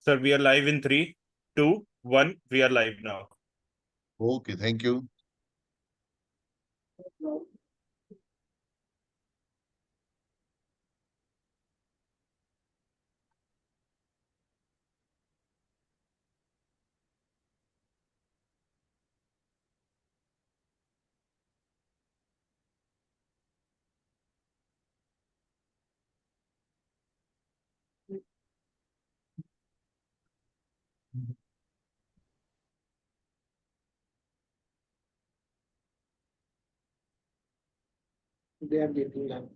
Sir, we are live in 3, 2, 1. We are live now. Okay, thank you. They are getting live.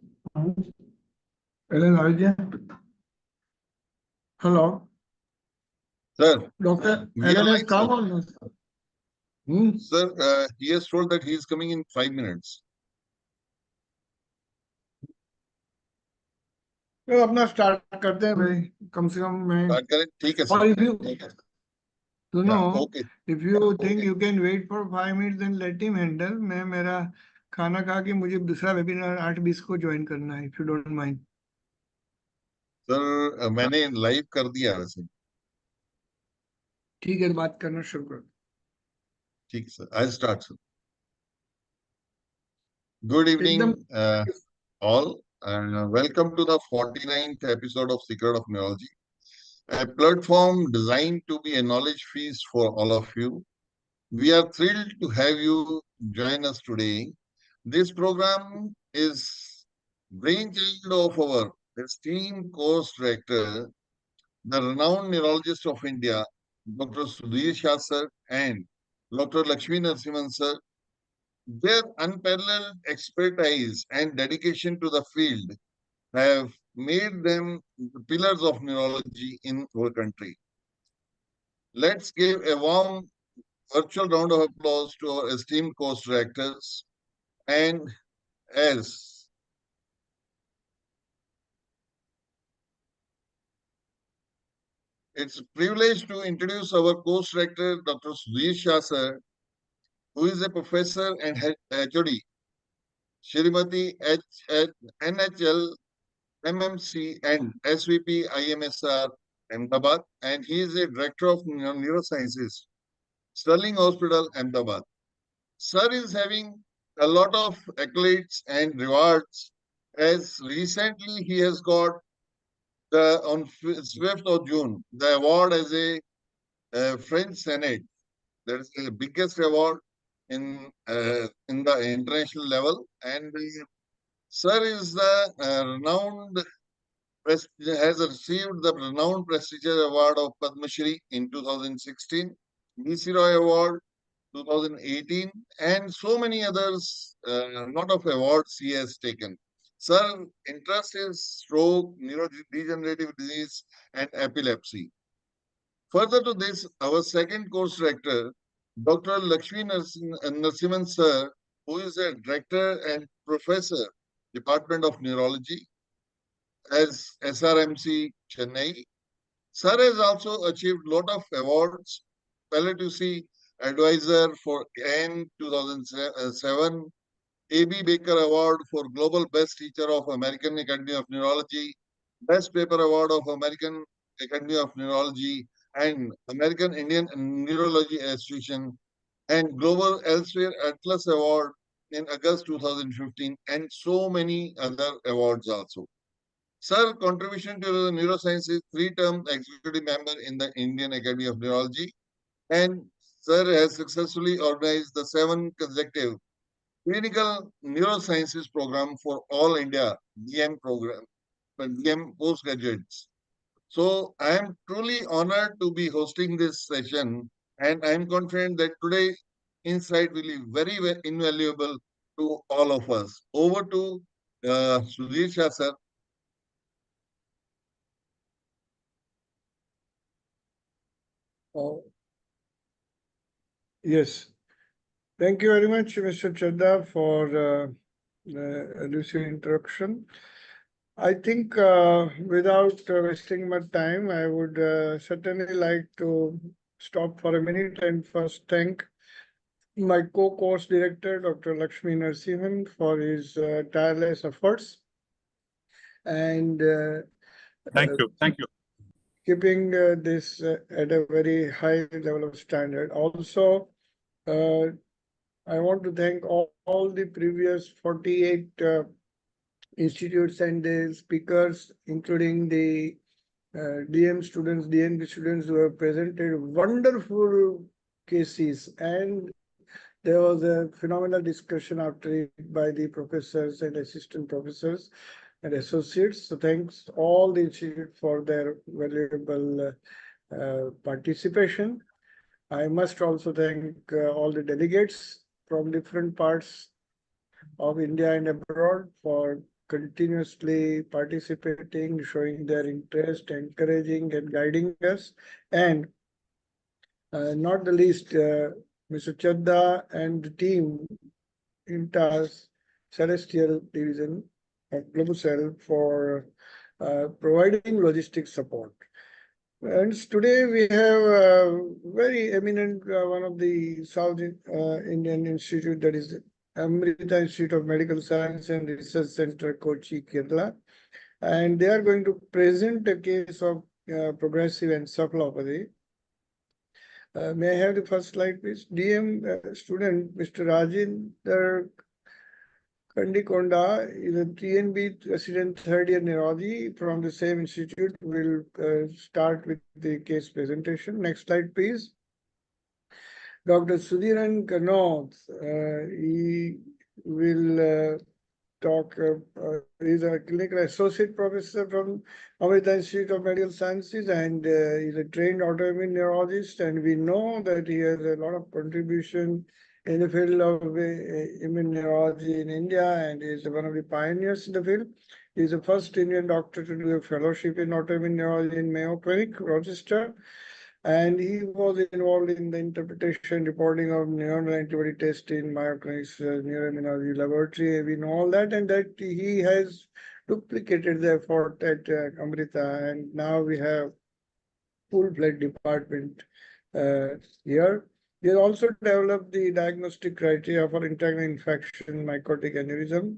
Hello, Sir, Doctor. we are Alan has live, come sir. on. Hmm? Sir, he has told that he is coming in 5 minutes. तो अपना start करते हैं भाई कम से कम मैं Start करें, ठीक है और sir. if you you know Okay. if you think Okay. you can wait for 5 minutes then let him handle. मैं मेरा खाना खा के मुझे दूसरा वेबिनार 8:20 को ज्वाइन करना है if you don't mind. Sir मैंने लाइव कर दिया वैसे. ठीक है बात करना शुरू करो. ठीक sir. I'll start sir. Good evening all and welcome to the 49th episode of Secret of Neurology, a platform designed to be a knowledge feast for all of you. We are thrilled to have you join us today. This program is brainchild of our esteemed course director, the renowned neurologist of India, Dr. Sudhir Shah sir and Dr. Lakshmi Narasimhan sir. Their unparalleled expertise and dedication to the field have made them the pillars of neurology in our country. Let's give a warm virtual round of applause to our esteemed course directors. And as it's a privilege to introduce our course director, Dr. Sudhir Shah sir, who is a professor and HOD, Shrimati NHL, MMC, and SVP IMSR Ahmedabad, and he is a director of neurosciences, Sterling Hospital, Ahmedabad. Sir is having a lot of accolades and rewards, as recently he has got on 5th of June the award as a French Senate. That is the biggest award in the international level, and Sir is the renowned has received the renowned prestigious award of Padma Shri in 2016, DC Roy Award 2018, and so many others. Lot of awards he has taken. Sir, interest is stroke, neurodegenerative disease, and epilepsy. Further to this, our second course director, Dr. Lakshmi Narasimhan sir, who is a director and professor, Department of Neurology, as SRMC Chennai. Sir has also achieved lot of awards, Palliative C Advisor for N 2007, A.B. Baker Award for Global Best Teacher of American Academy of Neurology, Best Paper Award of American Academy of Neurology, and American Indian Neurology Association, and Global Elsewhere Atlas Award in August 2015, and so many other awards also. Sir, contribution to the neurosciences, 3-term executive member in the Indian Academy of Neurology, and Sir has successfully organized the 7 consecutive clinical neurosciences program for all India DM program, DM postgraduates. So I am truly honored to be hosting this session, and I am confident that today insight will be very, very invaluable to all of us. Over to Sudhir Shah sir. Yes. Thank you very much, Mr. Chadda, for the elusive introduction. I think without wasting much time, I would certainly like to stop for a minute and first thank my co-course director, Dr. Lakshmi Narasimhan, for his tireless efforts. And Thank you. Thank you. keeping this at a very high level of standard. Also, I want to thank all the previous 48 institutes and the speakers, including the DM students, DNB students who have presented wonderful cases, and there was a phenomenal discussion after it by the professors and assistant professors and associates. So thanks all the institute for their valuable participation. I must also thank all the delegates from different parts of India and abroad for continuously participating, showing their interest, encouraging and guiding us. And not the least, Mr. Chadda and the team in TAS Celestial Division of Globocell for providing logistics support. And today we have a very eminent, one of the South Indian Institute, that is Amrita Institute of Medical Science and Research Center, Kochi, Kerala. And they are going to present a case of progressive encephalopathy. May I have the first slide, please? DM student, Mr. Rajinder Kandikonda is a TNB resident third year neurology from the same institute. Will start with the case presentation. Next slide, please. Dr. Sudhiran Kanod, he will talk. He's a clinical associate professor from Amrita Institute of Medical Sciences, and he's a trained autoimmune neurologist. And we know that he has a lot of contribution in the field of immunology in India, and is one of the pioneers in the field. He's the first Indian doctor to do a fellowship in autoimmune neurology in Mayo Clinic, Rochester. And he was involved in the interpretation, reporting of neuronal antibody test in Mayo Clinic's neuroimmunology laboratory. We know all that, and that he has duplicated the effort at Amrita, and now we have full-fledged department here. He has also developed the diagnostic criteria for intracranial infection, mycotic aneurysm.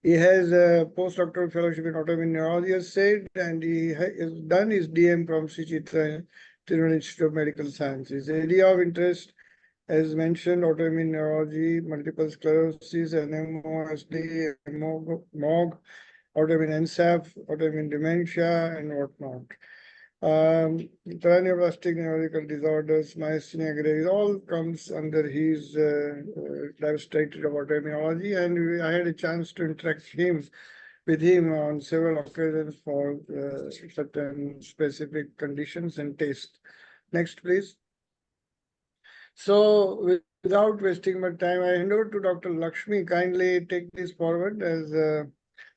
He has a postdoctoral fellowship in autoimmune neurology, as said, and he has done his DM from Suchitra Tirunelveli Institute of Medical Sciences. Area of interest, as mentioned, autoimmune neurology, multiple sclerosis, NMOSD, MOG, autoimmune NSAF, autoimmune dementia, and whatnot. Paraneoplastic neurological disorders, myasthenia gravis, all comes under his devastated of autoimmunology, and I had a chance to interact with him on several occasions for certain specific conditions and tests. Next, please. So, without wasting my time, I hand over to Dr. Lakshmi. Kindly take this forward, as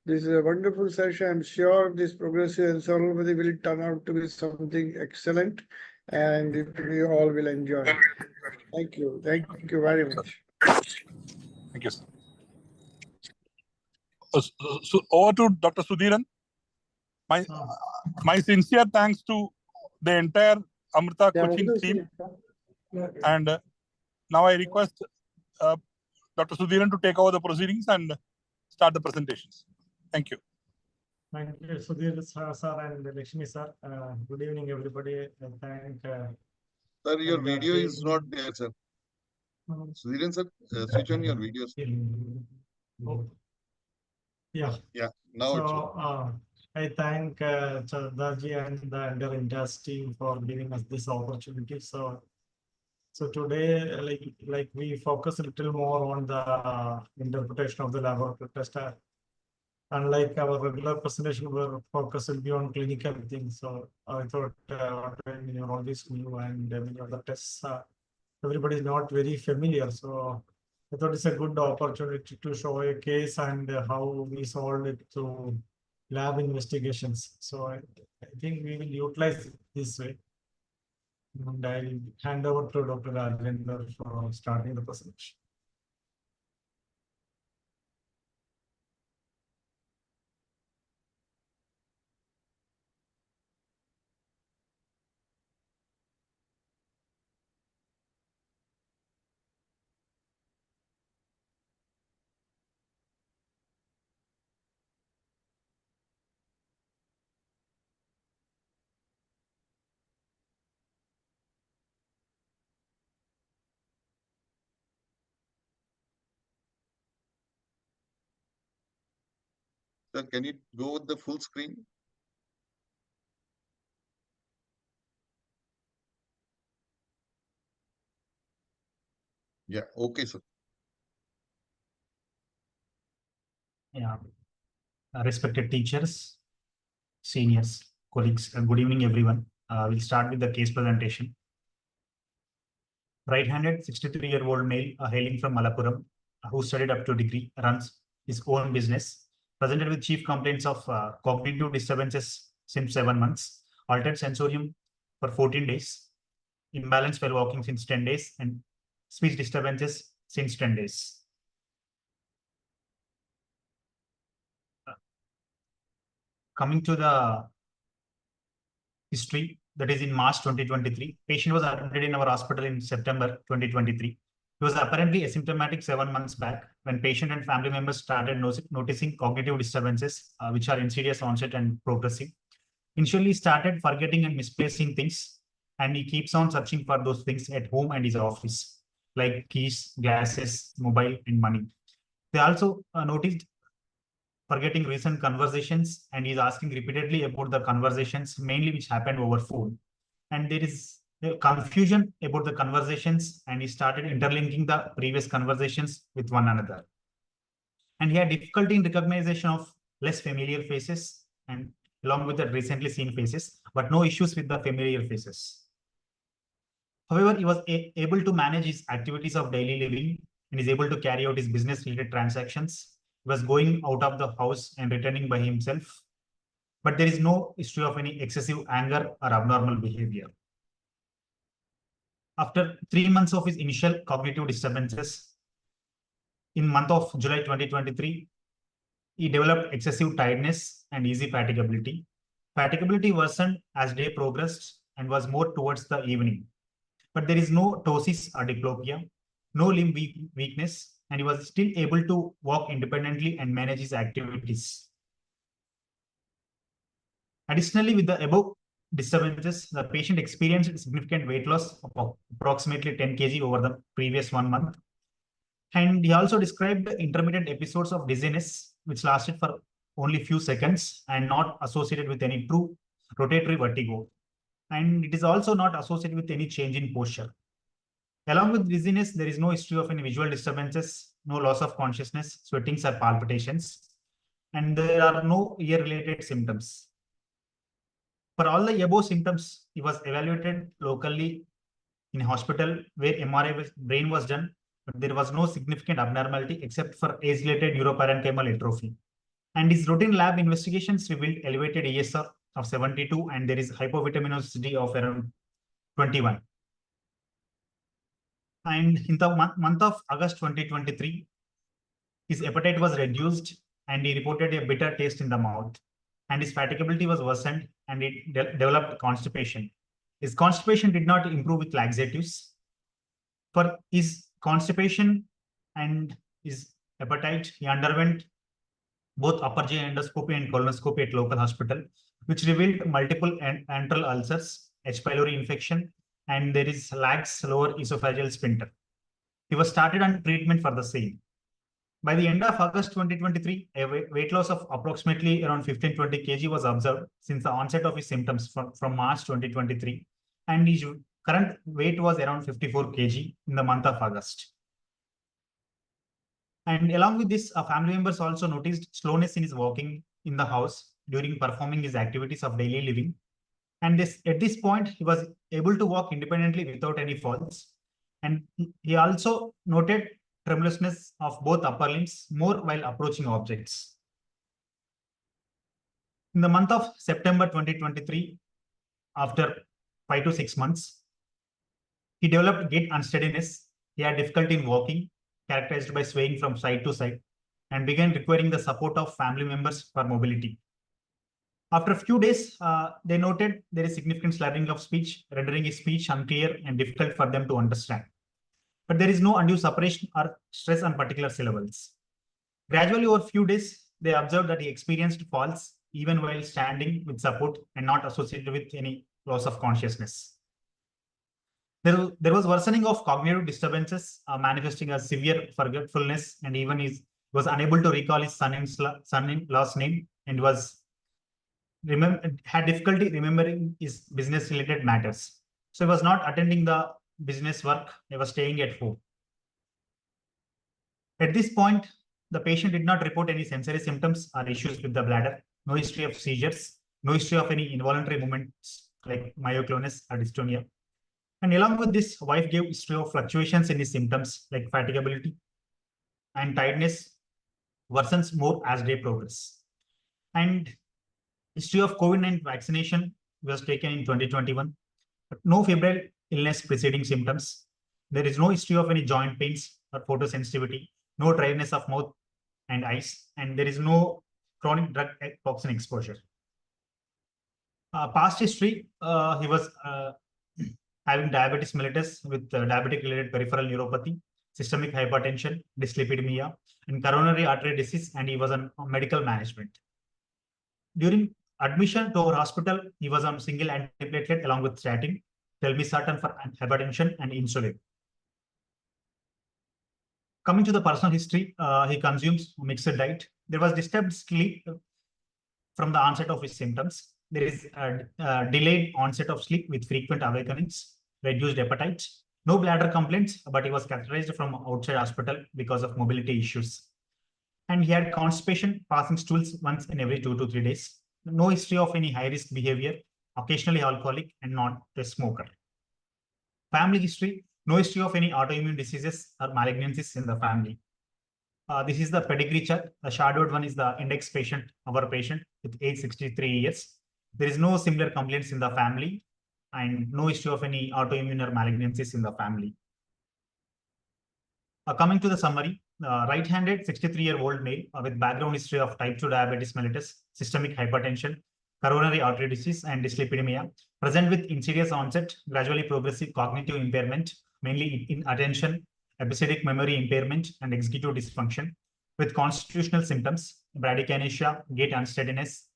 this is a wonderful session. I'm sure this progressive encephalopathy will turn out to be something excellent, and we all will enjoy. Thank you. Thank you very much. Thank you, sir. So over to Dr. Sudhiran. My sincere thanks to the entire Amrita coaching team. And now I request Dr. Sudhiran to take over the proceedings and start the presentations. Thank you. Thank you, Sudhir sir and Lakshmi sir. Good evening, everybody. Thank. Sir, your video is not there, sir. Sudhiran sir, switch on your videos. Oh. Yeah. Yeah, now it's on. So I thank Chadaji and the entire Indus team for giving us this opportunity. So today, like we focus a little more on the interpretation of the laboratory test. Unlike our regular presentation, where focus will be on clinical things. So I thought neurologists knew, and many other tests everybody is not very familiar. So I thought it's a good opportunity to show a case and how we solved it through lab investigations. So I think we will utilize it this way. And I'll hand over to Dr. Rajendra for starting the presentation. Sir, can you go with the full screen? Yeah, okay, sir. Yeah. Respected teachers, seniors, colleagues, good evening, everyone. We'll start with the case presentation. Right-handed 63-year-old male hailing from Malappuram, who studied up to degree, runs his own business, presented with chief complaints of cognitive disturbances since 7 months, altered sensorium for 14 days, imbalance while walking since 10 days, and speech disturbances since 10 days. Coming to the history, that is in March 2023, patient was admitted in our hospital in September 2023. He was apparently asymptomatic 7 months back when patient and family members started noticing cognitive disturbances, which are insidious onset and progressive. Initially, he started forgetting and misplacing things, and he keeps on searching for those things at home and his office, like keys, glasses, mobile, and money. They also noticed forgetting recent conversations, and he's asking repeatedly about the conversations, mainly which happened over phone. And there is confusion about the conversations, and he started interlinking the previous conversations with one another. And he had difficulty in recognition of less familiar faces, and along with the recently seen faces, but no issues with the familiar faces. However, he was able to manage his activities of daily living and is able to carry out his business-related transactions. He was going out of the house and returning by himself, but there is no history of any excessive anger or abnormal behavior. After 3 months of his initial cognitive disturbances, in month of July 2023, he developed excessive tiredness and easy fatigability. Fatigability worsened as day progressed and was more towards the evening. But there is no ptosis or diplopia, no limb weakness, and he was still able to walk independently and manage his activities. Additionally, with the above disturbances, the patient experienced significant weight loss of approximately 10 kg over the previous 1 month. And he also described intermittent episodes of dizziness, which lasted for only few seconds and not associated with any true rotatory vertigo. And it is also not associated with any change in posture. Along with dizziness, there is no history of any visual disturbances, no loss of consciousness, sweatings or palpitations, and there are no ear-related symptoms. For all the above symptoms, he was evaluated locally in hospital where MRI brain was done, but there was no significant abnormality except for age-related neuroparenchymal atrophy. And his routine lab investigations revealed elevated ESR of 72, and there is hypovitaminosity of around 21. And in the month of August 2023, his appetite was reduced and he reported a bitter taste in the mouth, and his fatigability was worsened and it developed constipation. His constipation did not improve with laxatives. For his constipation and his appetite, he underwent both upper GI endoscopy and colonoscopy at local hospital, which revealed multiple antral ulcers, H. pylori infection, and there is lax lower esophageal sphincter. He was started on treatment for the same. By the end of August 2023, a weight loss of approximately around 15-20 kg was observed since the onset of his symptoms from March 2023, and his current weight was around 54 kg in the month of August. And along with this, family members also noticed slowness in his walking in the house during performing his activities of daily living. And at this point, he was able to walk independently without any falls. And he also noted tremulousness of both upper limbs more while approaching objects. In the month of September 2023, after 5 to 6 months, he developed gait unsteadiness. He had difficulty in walking, characterized by swaying from side to side, and began requiring the support of family members for mobility. After a few days, they noted there is significant slurring of speech, rendering his speech unclear and difficult for them to understand. But there is no undue suppression or stress on particular syllables. Gradually, over a few days, they observed that he experienced falls even while standing with support and not associated with any loss of consciousness. There was worsening of cognitive disturbances, manifesting as severe forgetfulness, and even his was unable to recall his son-in-law's name and had difficulty remembering his business-related matters. So he was not attending the business work. He was staying at home. At this point, the patient did not report any sensory symptoms or issues with the bladder, no history of seizures, no history of any involuntary movements like myoclonus or dystonia. And along with this, wife gave history of fluctuations in his symptoms like fatigability and tiredness worsens more as day progress. And history of COVID-19 vaccination was taken in 2021, but no febrile illness preceding symptoms. There is no history of any joint pains or photosensitivity, no dryness of mouth and eyes, and there is no chronic drug toxin exposure. Past history, he was having diabetes mellitus with diabetic-related peripheral neuropathy, systemic hypertension, dyslipidemia, and coronary artery disease, and he was on medical management. During admission to our hospital, he was on single antiplatelet along with statin, telmisartan for hypertension, and insulin. Coming to the personal history, he consumes mixed diet. There was disturbed sleep from the onset of his symptoms. There is a delayed onset of sleep with frequent awakenings, reduced appetite, no bladder complaints, but he was catheterized from outside hospital because of mobility issues. And he had constipation, passing stools once in every 2 to 3 days. No history of any high-risk behavior, occasionally alcoholic and not a smoker. Family history, no history of any autoimmune diseases or malignancies in the family. This is the pedigree chart. The shadowed one is the index patient, our patient with age 63 years. There is no similar complaints in the family and no history of any autoimmune or malignancies in the family. Coming to the summary, right-handed 63-year-old male with background history of type 2 diabetes mellitus, systemic hypertension, coronary artery disease, and dyslipidemia, present with insidious onset, gradually progressive cognitive impairment, mainly in attention, episodic memory impairment, and executive dysfunction, with constitutional symptoms, bradykinesia, gait unsteadiness,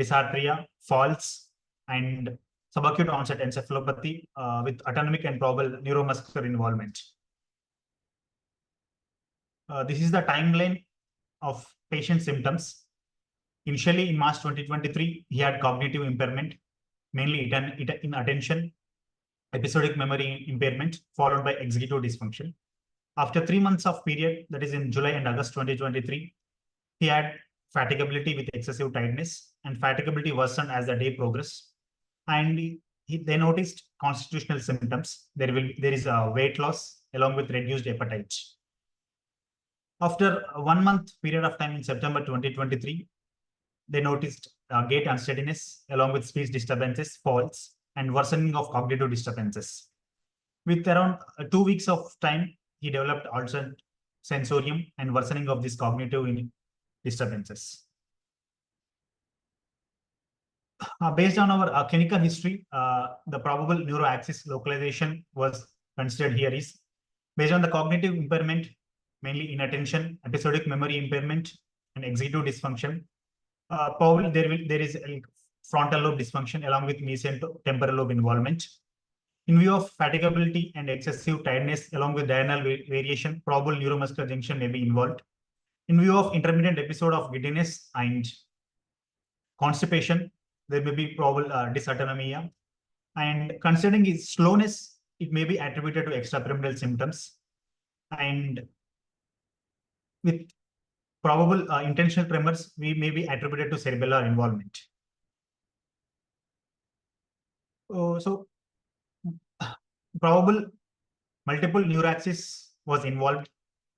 dysarthria, falls, and subacute onset encephalopathy with autonomic and probable neuromuscular involvement. This is the timeline of patient symptoms. Initially, in March 2023, he had cognitive impairment, mainly in attention, episodic memory impairment, followed by executive dysfunction. After 3 months of period, that is in July and August 2023, he had fatigability with excessive tiredness, and fatigability worsened as the day progressed. And they noticed constitutional symptoms. There is a weight loss along with reduced appetite. After a 1 month period of time in September 2023, they noticed gait unsteadiness along with speech disturbances, falls, and worsening of cognitive disturbances. With around 2 weeks of time, he developed altered sensorium and worsening of these cognitive disturbances. Based on our clinical history, the probable neuroaxis localization was considered here is based on the cognitive impairment, mainly inattention, episodic memory impairment, and executive dysfunction. Probably there is a frontal lobe dysfunction along with mesenteric lobe involvement. In view of fatigability and excessive tiredness along with diurnal variation, probable neuromuscular junction may be involved. In view of intermittent episode of giddiness and constipation, there may be probable dysautonomia. And considering his slowness, it may be attributed to extrapyramidal symptoms. And with probable intentional tremors, we may be attributed to cerebellar involvement. So probable multiple neuraxis was involved,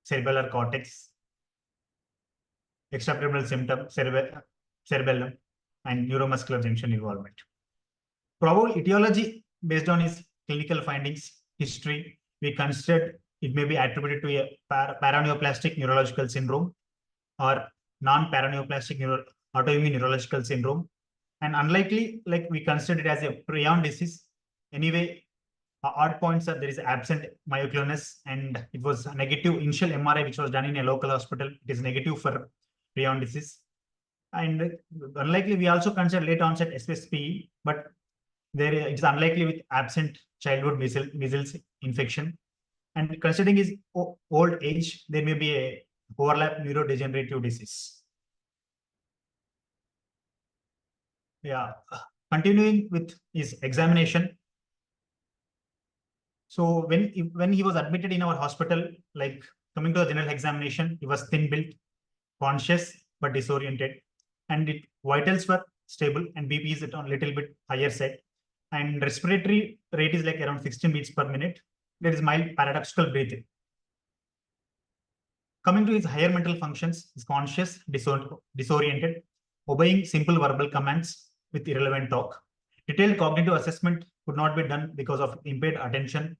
cerebellar cortex, extrapyramidal symptom, cerebellum, and neuromuscular junction involvement. Probable etiology based on his clinical findings, history, we considered it may be attributed to a paraneoplastic neurological syndrome or non-paraneoplastic autoimmune neurological syndrome. And unlikely, like we considered it as a prion disease. Anyway, odd points are there is absent myoclonus, and it was a negative initial MRI which was done in a local hospital. It is negative for prion disease. And unlikely, we also consider late onset SSPE, but it is unlikely with absent childhood measles infection. And considering his old age, there may be a overlap neurodegenerative disease. Yeah, continuing with his examination. So when he was admitted in our hospital, like coming to the general examination, he was thin built, conscious but disoriented, and vitals were stable and BP is at a little bit higher side, and respiratory rate is like around 16 beats per minute. There is mild paradoxical breathing. Coming to his higher mental functions, is conscious, disoriented, obeying simple verbal commands with irrelevant talk. Detailed cognitive assessment could not be done because of impaired attention,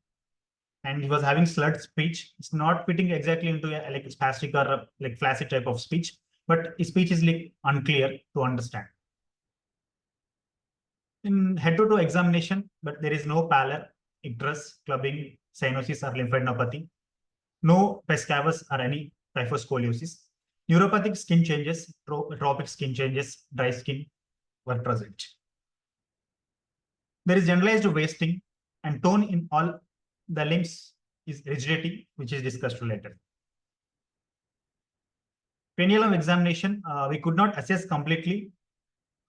and he was having slurred speech. It's not fitting exactly into a like spastic or like flaccid type of speech, but his speech is like unclear to understand. In head-to-toe examination, but there is no pallor, icterus, clubbing, cyanosis, or lymphadenopathy. No pes cavus or any kyphoscoliosis. Neuropathic skin changes, tropic skin changes, dry skin were present. There is generalized wasting and tone in all the limbs is rigidity, which is discussed later. Cranial examination, we could not assess completely.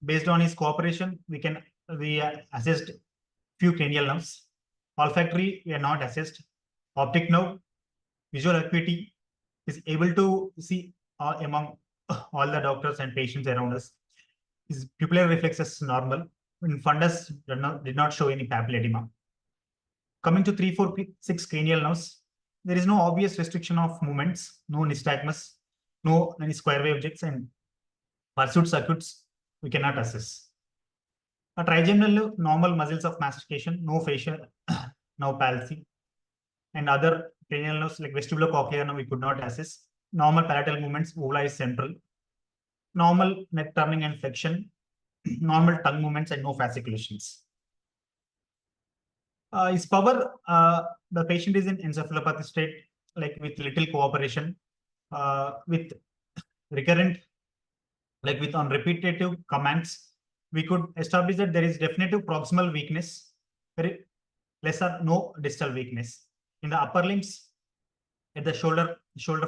Based on his cooperation, we assessed few cranial nerves. Olfactory, we are not assessed. Optic nerve, visual acuity is able to see among all the doctors and patients around us. His pupillary reflexes is normal. In fundus, did not show any papilledema. Coming to 3, 4, 6 cranial nerves, there is no obvious restriction of movements, no nystagmus, no any square wave objects, and pursuit circuits we cannot assess. A trigeminal normal muscles of mastication, no facial, no palsy, and other cranial nerves like vestibulocochlear nerve we could not assess. Normal palatal movements, uvula is central. Normal neck turning and flexion, normal tongue movements, and no fasciculations. His power, the patient is in encephalopathy state, like with little cooperation, with recurrent, like with on repetitive commands, we could establish that there is definitive proximal weakness, very less or no distal weakness. In the upper limbs, at the shoulder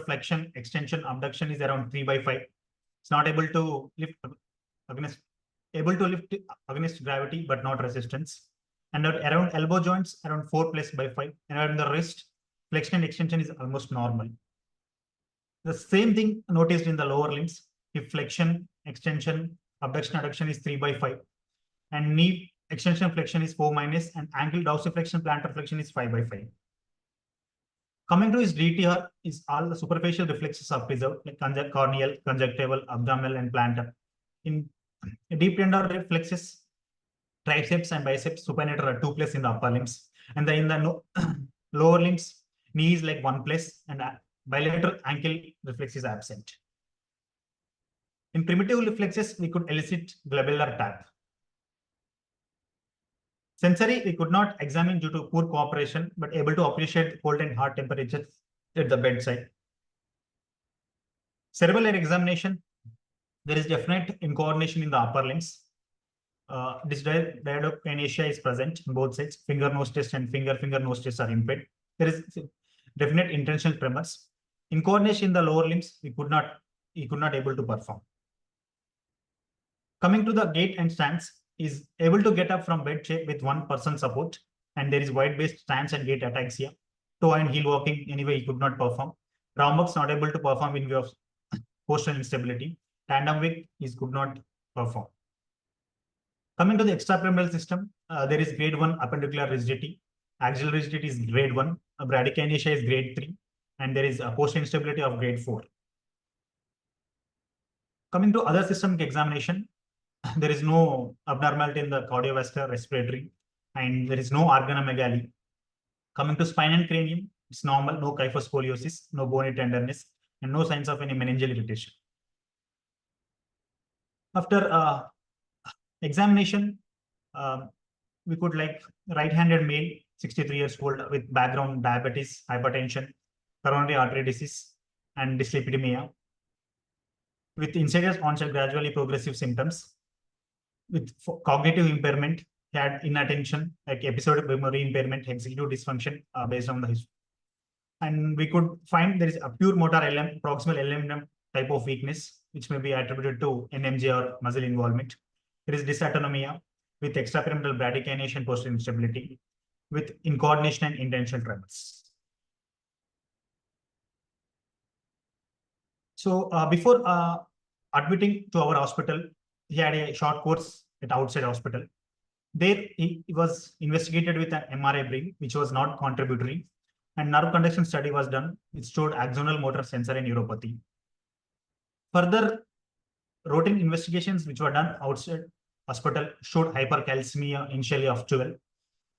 flexion, extension, abduction is around 3/5. It's not able to lift against gravity, but not resistance. And around elbow joints, around 4+/5. And around the wrist, flexion and extension is almost normal. The same thing noticed in the lower limbs. Hip flexion, extension, abduction, adduction is 3/5. And knee extension flexion is 4-, and ankle dorsiflexion, plantar flexion is 5/5. Coming to his DTR, is all the superficial reflexes are preserved, like corneal, conjunctival, abdominal, and plantar. In deep tendon reflexes, triceps and biceps supinator are 2+ in the upper limbs, and in the lower limbs, knee is like 1+, and bilateral ankle reflex is absent. In primitive reflexes, we could elicit glabellar tap. Sensory, we could not examine due to poor cooperation, but able to appreciate cold and hot temperatures at the bedside. Cerebral examination, there is definite incoordination in the upper limbs. This diadokinesia is present in both sides. Finger nose test and finger nose test are impaired. There is definite intentional tremors. Incoordination in the lower limbs, he could not able to perform. Coming to the gait and stance, is able to get up from bed chair with 1% support, and there is wide-based stance and gait ataxia. Toe and heel walking, anyway, he could not perform. Roundbox not able to perform in view of postural instability. Tandem wig is could not perform. Coming to the extrapyramidal system, there is grade 1 appendicular rigidity. Axial rigidity is grade 1. Bradykinesia is grade 3. And there is a postural instability of grade 4. Coming to other systemic examination, there is no abnormality in the cardiovascular, respiratory, and there is no organomegaly. Coming to spine and cranium, it's normal, no kyphoscoliosis, no bony tenderness, and no signs of any meningeal irritation. After examination, we could like right-handed male, 63 years old, with background diabetes, hypertension, coronary artery disease, and dyslipidemia, with insidious onset, gradually progressive symptoms, with cognitive impairment, had inattention, like episodic memory impairment, executive dysfunction based on the history. And we could find there is a pure motor LM, proximal LM type of weakness, which may be attributed to NMJ or muscle involvement. There is dysautonomia with extrapyramidal bradykination posterior instability with incoordination and intentional tremors. So before admitting to our hospital, he had a short course at outside hospital. There he was investigated with an MRI brain, which was not contributory, and nerve conduction study was done, which showed axonal motor sensory neuropathy. Further routine investigations which were done outside hospital showed hypercalcemia initially of 12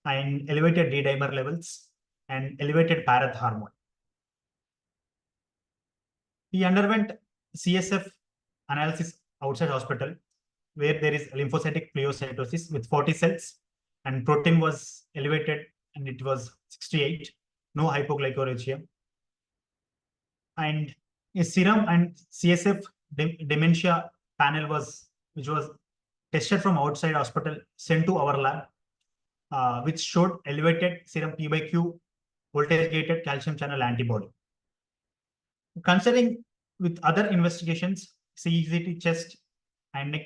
and elevated D-dimer levels and elevated parath hormone. He underwent CSF analysis outside hospital, where there is lymphocytic pleocytosis with 40 cells, and protein was elevated and it was 68, no hypoglycemia. And a serum and CSF dementia panel which was tested from outside hospital, sent to our lab, which showed elevated serum P/Q voltage-gated calcium channel antibody. Considering with other investigations, CECT chest and neck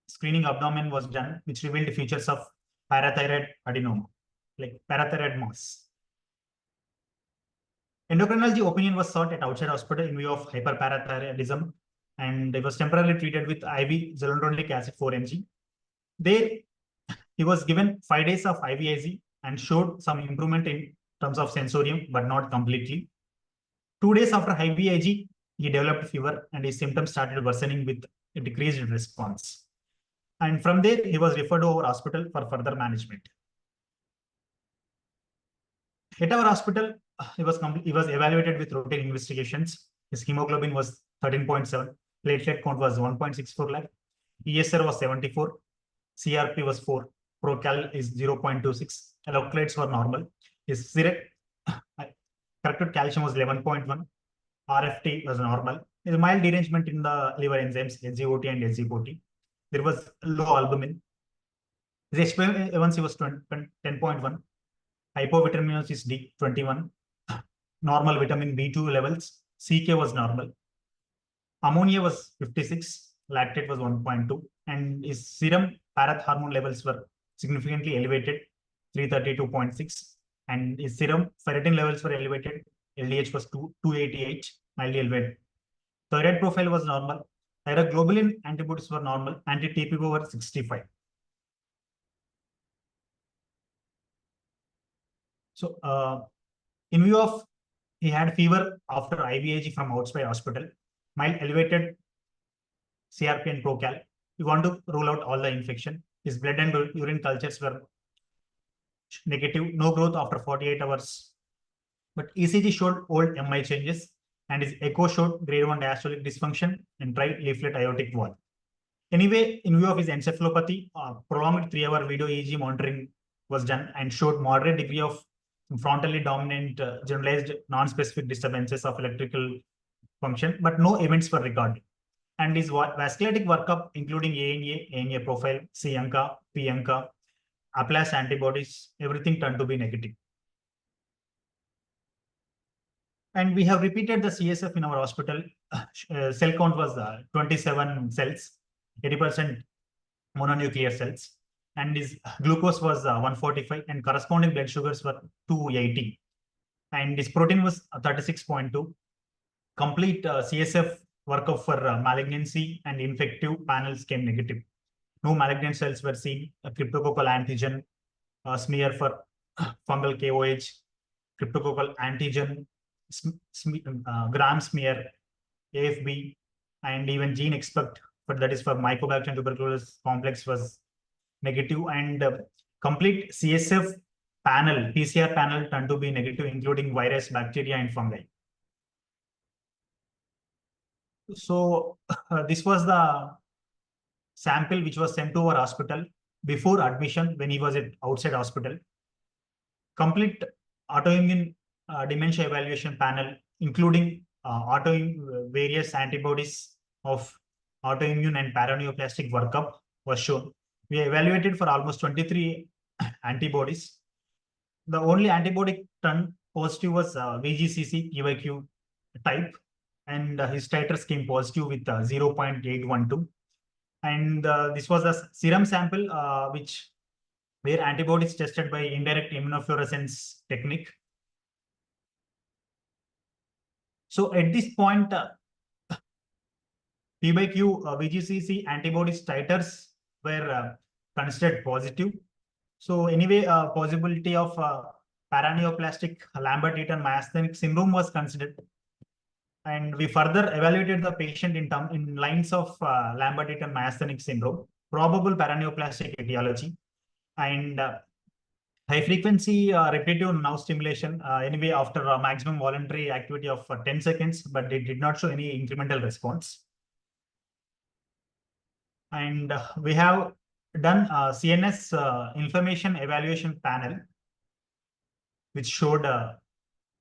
screening abdomen was done, which revealed features of parathyroid adenoma, like parathyroid mass. Endocrinology opinion was sought at outside hospital in view of hyperparathyroidism, and it was temporarily treated with IV zoledronic acid 4 mg. There, he was given 5 days of IVIG and showed some improvement in terms of sensorium, but not completely. 2 days after IVIG, he developed fever and his symptoms started worsening with a decreased response. And from there, he was referred to our hospital for further management. At our hospital, he was evaluated with routine investigations. His hemoglobin was 13.7, platelet count was 1.64 lakh, ESR was 74, CRP was 4, procal is 0.26, electrolytes were normal. His corrected calcium was 11.1, RFT was normal. There is mild derangement in the liver enzymes, SGOT and SGPOT. There was low albumin. His HbA1c was 10.1. Hypovitaminous D 21. Normal vitamin B2 levels. CK was normal. Ammonia was 56. Lactate was 1.2. And his serum parath hormone levels were significantly elevated, 332.6. And his serum ferritin levels were elevated. LDH was 288, mildly elevated. Thyroid profile was normal. Thyroglobulin antibodies were normal. Anti-TPO were 65. So, in view of he had fever after IVIG from outside hospital, mild elevated CRP and procal. We want to rule out all the infection. His blood and urine cultures were negative, no growth after 48 hours. But ECG showed old MI changes, and his echo showed grade 1 diastolic dysfunction and right leaflet aortic valve. Anyway, in view of his encephalopathy, prolonged 3-hour video EEG monitoring was done and showed moderate degree of frontally dominant generalized non-specific disturbances of electrical function, but no events were recorded. And his vasculitic workup, including ANA profile, C-ANCA, P-ANCA, Aplash antibodies, everything turned to be negative. And we have repeated the CSF in our hospital. Cell count was 27 cells, 80% mononuclear cells. And his glucose was 145 and corresponding blood sugars were 280. And his protein was 36.2. Complete CSF workup for malignancy and infective panels came negative. No malignant cells were seen. A cryptococcal antigen smear for fungal KOH, cryptococcal antigen gram smear, AFB, and even gene expect, but that is for Mycobacterium tuberculosis complex was negative, and complete CSF panel, PCR panel turned to be negative, including virus, bacteria, and fungi. So this was the sample which was sent to our hospital before admission when he was at outside hospital. Complete autoimmune dementia evaluation panel, including various antibodies of autoimmune and paraneoplastic workup was shown. We evaluated for almost 23 antibodies. The only antibody turned positive was VGCC PYQ type, and his titers came positive with 0.812. And this was a serum sample where antibodies tested by indirect immunofluorescence technique. So at this point, P/Q VGCC antibodies titers were considered positive. So anyway, possibility of paraneoplastic Lambert-Eaton myasthenic syndrome was considered. And we further evaluated the patient in lines of Lambert-Eaton myasthenic syndrome, probable paraneoplastic etiology, and high frequency repetitive nerve stimulation, anyway, after a maximum voluntary activity of 10 seconds, but it did not show any incremental response. And we have done CNS inflammation evaluation panel, which showed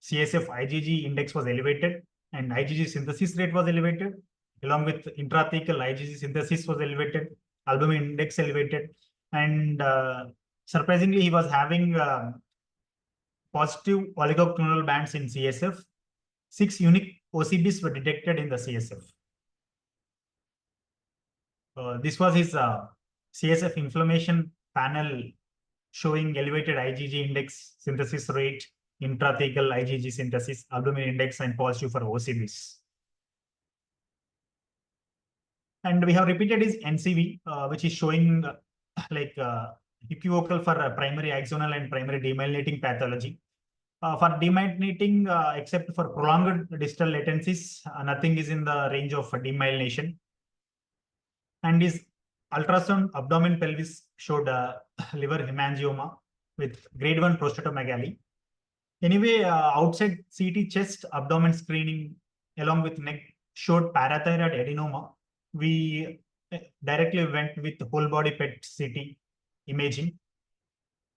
CSF IgG index was elevated and IgG synthesis rate was elevated, along with intrathecal IgG synthesis was elevated, albumin index elevated, and surprisingly, he was having positive oligoclonal bands in CSF. 6 unique OCBs were detected in the CSF. This was his CSF inflammation panel showing elevated IgG index, synthesis rate, intrathecal IgG synthesis, albumin index, and positive for OCBs. And we have repeated his NCV, which is showing equivocal for primary axonal and primary demyelinating pathology. For demyelinating, except for prolonged distal latencies, nothing is in the range of demyelination. And his ultrasound abdomen pelvis showed liver hemangioma with grade 1 prostatomegaly. Anyway, outside CT chest abdomen screening along with neck showed parathyroid adenoma. We directly went with whole body PET CT imaging.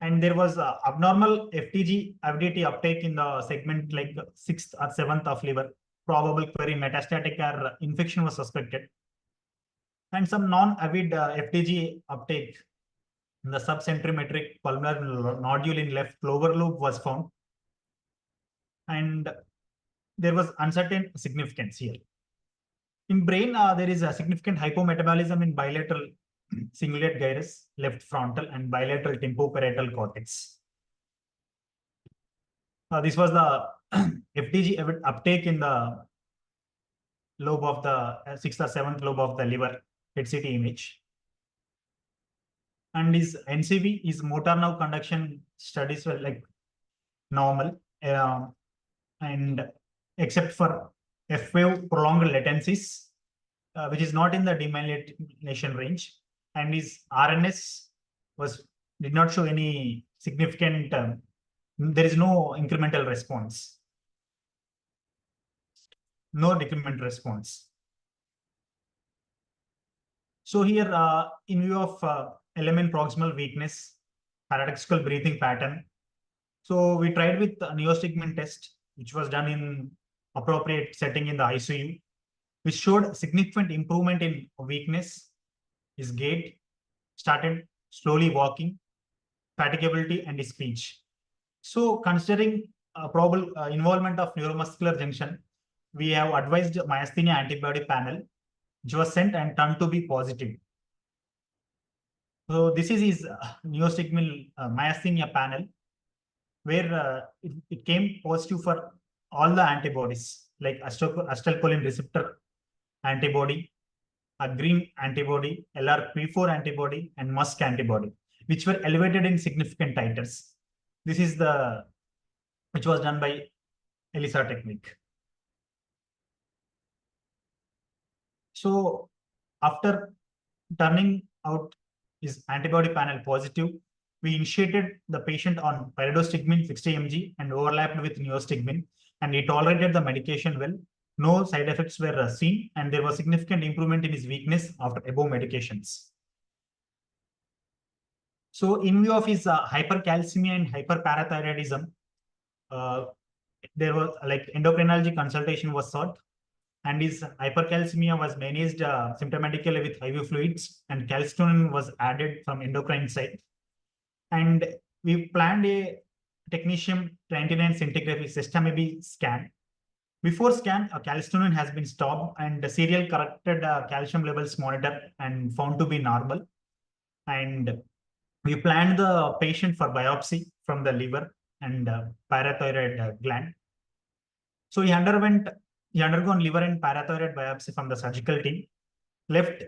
And there was abnormal FTG avidity uptake in the segment like 6th or 7th of liver. Probable query metastatic or infection was suspected. And some non-avid FTG uptake in the subcentrimetric pulmonary nodule in left lower lobe was found. And there was uncertain significance here. In brain, there is a significant hypometabolism in bilateral cingulate gyrus, left frontal, and bilateral temporoparietal cortex. This was the FTG uptake in the lobe of the 6th or 7th lobe of the liver PET CT image. And his NCV, his motor nerve conduction studies were like normal, and except for F-wave prolonged latencies, which is not in the demyelination range, and his RNS did not show any significant. There is no incremental response, no decremental response. So here, in view of LMN proximal weakness, paradoxical breathing pattern, so we tried with a neostigmine test, which was done in appropriate setting in the ICU, which showed significant improvement in weakness. His gait started slowly walking, fatigability, and his speech. So considering probable involvement of neuromuscular junction, we have advised myasthenia antibody panel, which was sent and turned to be positive. So this is his neostigmal myasthenia panel, where it came positive for all the antibodies like acetylcholine receptor antibody, a green antibody, LRP4 antibody, and MuSK antibody, which were elevated in significant titers. This is which was done by ELISA technique. So after turning out his antibody panel positive, we initiated the patient on pyridostigmine 60 mg and overlapped with neostigmine, and he tolerated the medication well. No side effects were seen, and there was significant improvement in his weakness after above medications. So in view of his hypercalcemia and hyperparathyroidism, there was like endocrinology consultation was sought, and his hypercalcemia was managed symptomatically with IV fluids, and calcitonin was added from endocrine side. And we planned a technetium 99 scintigraphy sestamibi scan. Before scan, a calcitonin has been stopped and the serial corrected calcium levels monitored and found to be normal. And we planned the patient for biopsy from the liver and parathyroid gland. So he undergone liver and parathyroid biopsy from the surgical team. Left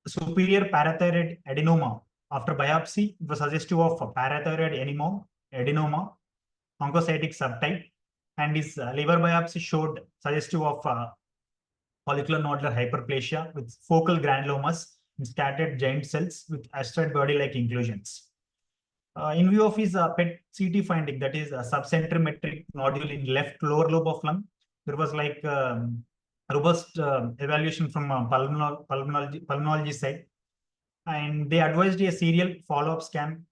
superior parathyroid adenoma. After biopsy, it was suggestive of parathyroid adenoma, oncocytic subtype, and his liver biopsy showed suggestive of follicular nodular hyperplasia with focal granulomas and scattered giant cells with asteroid body-like inclusions. In view of his PET CT finding, that is a subcentrimetric nodule in left lower lobe of lung, there was like robust evaluation from pulmonology side, and they advised a serial follow-up scan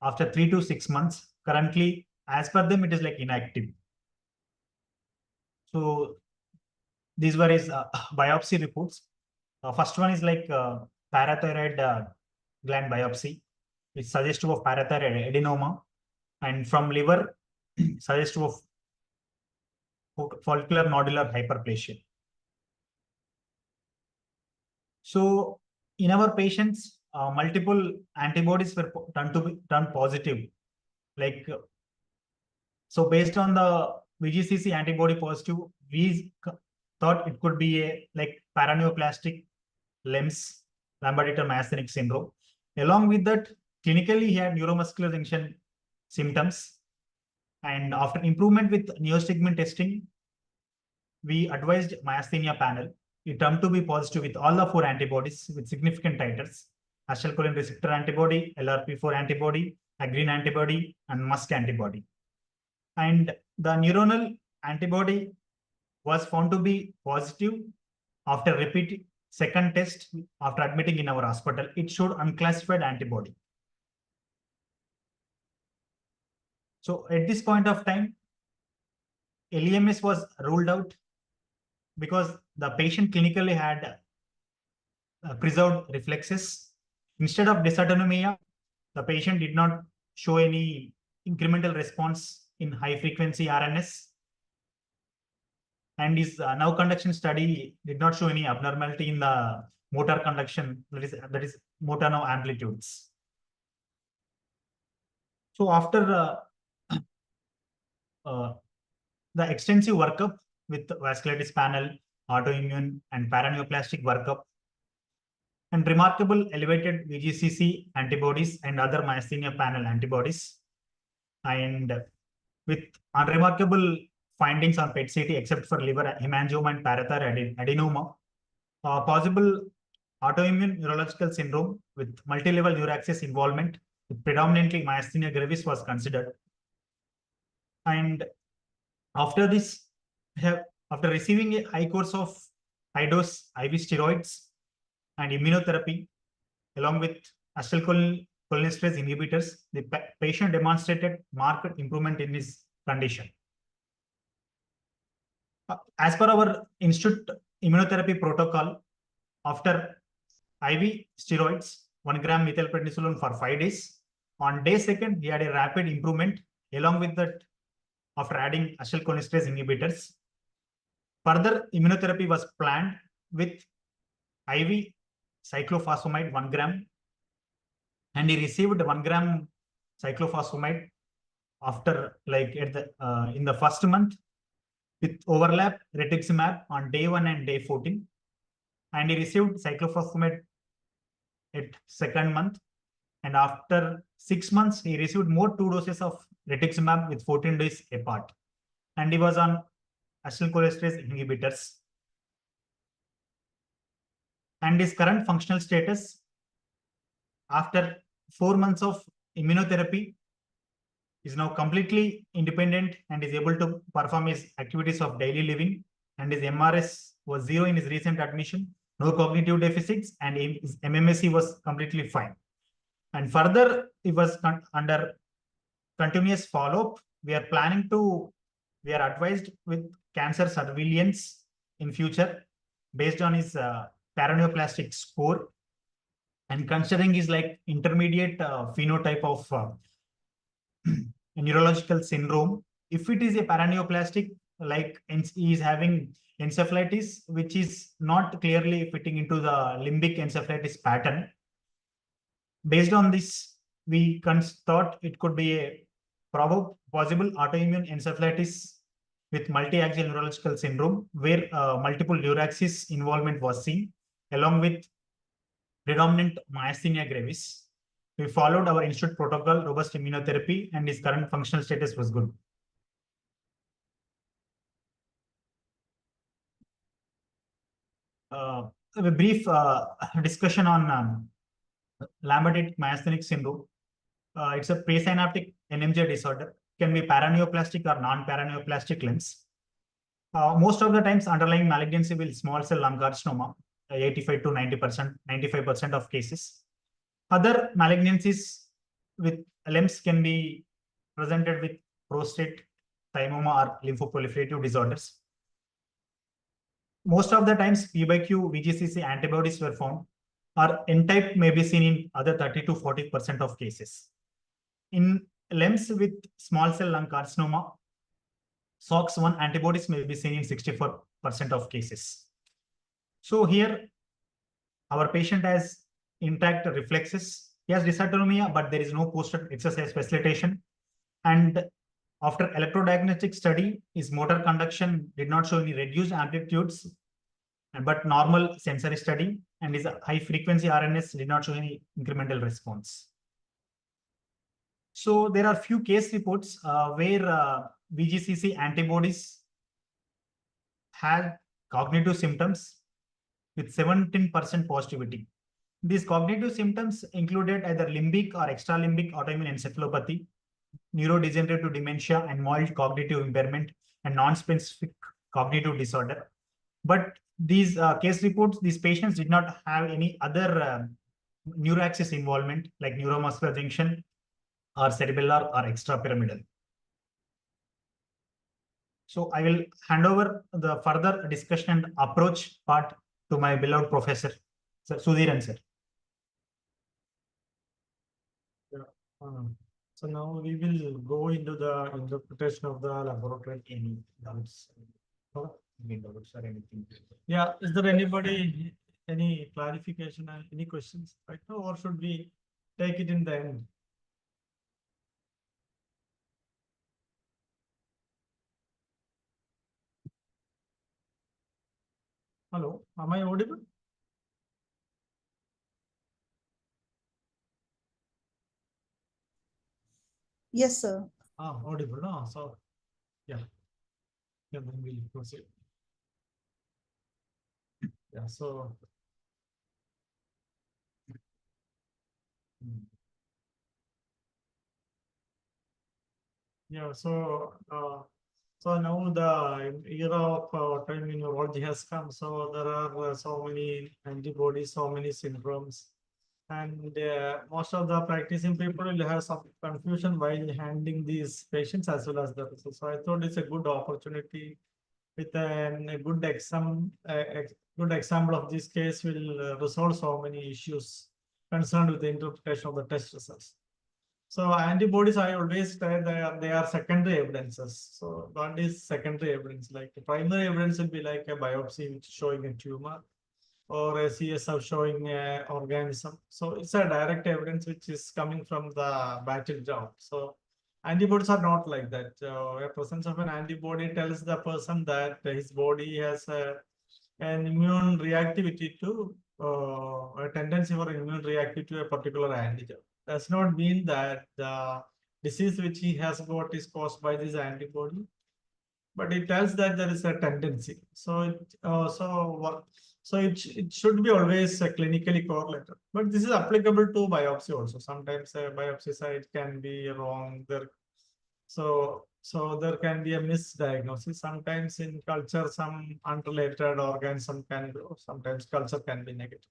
after 3 to 6 months. Currently, as per them, it is like inactive. So these were his biopsy reports. First one is like parathyroid gland biopsy, which suggestive of parathyroid adenoma, and from liver suggestive of follicular nodular hyperplasia. So in our patients, multiple antibodies were turned positive. Like so, based on the VGCC antibody positive, we thought it could be a like paraneoplastic LEMS, Lambert-Eaton myasthenic syndrome. Along with that, clinically he had neuromuscular junction symptoms, and after improvement with neostigmine testing, we advised myasthenia panel. It turned to be positive with all the 4 antibodies with significant titers: acetylcholine receptor antibody, LRP4 antibody, aggrine antibody, and MuSK antibody. And the neuronal antibody was found to be positive after repeat second test after admitting in our hospital. It showed unclassified antibody. So at this point of time, LEMS was ruled out because the patient clinically had preserved reflexes. Instead of dysautonomia, the patient did not show any incremental response in high frequency RNS. And his now conduction study did not show any abnormality in the motor conduction, that is motor now amplitudes. So after the extensive workup with vasculitis panel, autoimmune and paraneoplastic workup, and remarkable elevated VGCC antibodies and other myasthenia panel antibodies, and with unremarkable findings on PET CT except for liver hemangioma and parathyroid adenoma, possible autoimmune neurological syndrome with multi-level neuraxis involvement with predominantly myasthenia gravis was considered. And after this, after receiving a high course of high-dose IV steroids and immunotherapy, along with acetylcholinesterase inhibitors, the patient demonstrated marked improvement in his condition. As per our institute immunotherapy protocol, after IV steroids, 1 gram methylprednisolone for 5 days, on day 2nd, he had a rapid improvement. Along with that, after adding acetylcholinesterase inhibitors, further immunotherapy was planned with IV cyclophosphamide 1 gram, and he received 1 gram cyclophosphamide after like at the in the first month with overlap rituximab on day 1 and day 14, and he received cyclophosphamide at 2nd month, and after 6 months he received more 2 doses of rituximab with 14 days apart, and he was on acetylcholinesterase inhibitors. And his current functional status after 4 months of immunotherapy is now completely independent and is able to perform his activities of daily living, and his MRS was 0 in his recent admission, no cognitive deficits, and his MMSE was completely fine. And further, he was under continuous follow-up. We are advised with cancer surveillance in future based on his paraneoplastic score, and considering his like intermediate phenotype of neurological syndrome. If it is a paraneoplastic, like he is having encephalitis, which is not clearly fitting into the limbic encephalitis pattern. Based on this, we thought it could be a possible autoimmune encephalitis with multi-axial neurological syndrome, where multiple neuraxis involvement was seen, along with predominant myasthenia gravis. We followed our institute protocol, robust immunotherapy, and his current functional status was good. A brief discussion on Lambert myasthenic syndrome. It's a presynaptic NMJ disorder. Can be paraneoplastic or non-paraneoplastic limbs. Most of the times, underlying malignancy will small cell lung carcinoma, 85 to 90%, 95% of cases. Other malignancies with LEMS can be presented with prostate, thymoma, or lymphoproliferative disorders. Most of the times, P/Q VGCC antibodies were found, or N-type may be seen in other 30 to 40% of cases. In LEMS with small cell lung carcinoma, SOX1 antibodies may be seen in 64% of cases. So here, our patient has intact reflexes. He has dysautonomia, but there is no post-exercise facilitation. And after electrodiagnostic study, his motor conduction did not show any reduced amplitudes, but normal sensory study, and his high-frequency RNS did not show any incremental response. So there are few case reports where VGCC antibodies had cognitive symptoms with 17% positivity. These cognitive symptoms included either limbic or extralimbic autoimmune encephalopathy, neurodegenerative dementia, and mild cognitive impairment, and non-specific cognitive disorder. But these case reports, these patients did not have any other neuraxis involvement like neuromuscular junction or cerebellar or extrapyramidal. So I will hand over the further discussion and approach part to my beloved professor, Sir Sudhiran, sir. So now we will go into the interpretation of the laboratory. Any doubts? Yeah, is there anybody, any clarification, any questions right now, or should we take it in the end? Hello, am I audible? Yes, sir. Audible. No, so yeah. Yeah, then we'll proceed. Yeah, so yeah, so now the era of autoimmune neurology has come. So there are so many antibodies, so many syndromes, and most of the practicing people will have some confusion while handling these patients as well as the results. So I thought it's a good opportunity with a good example of this case will resolve so many issues concerned with the interpretation of the test results. So antibodies, I always say they are secondary evidences. So what is secondary evidence? Like the primary evidence will be like a biopsy which is showing a tumor, or a CSF showing an organism. So it's a direct evidence which is coming from the battleground. So antibodies are not like that. A presence of an antibody tells the person that his body has an immune reactivity to a tendency for immune reactivity to a particular antigen. Does not mean that the disease which he has got is caused by this antibody, but it tells that there is a tendency. So it should be always clinically correlated. But this is applicable to biopsy also. Sometimes a biopsy site can be wrong there. So there can be a misdiagnosis. Sometimes in culture, some unrelated organism can grow. Sometimes culture can be negative.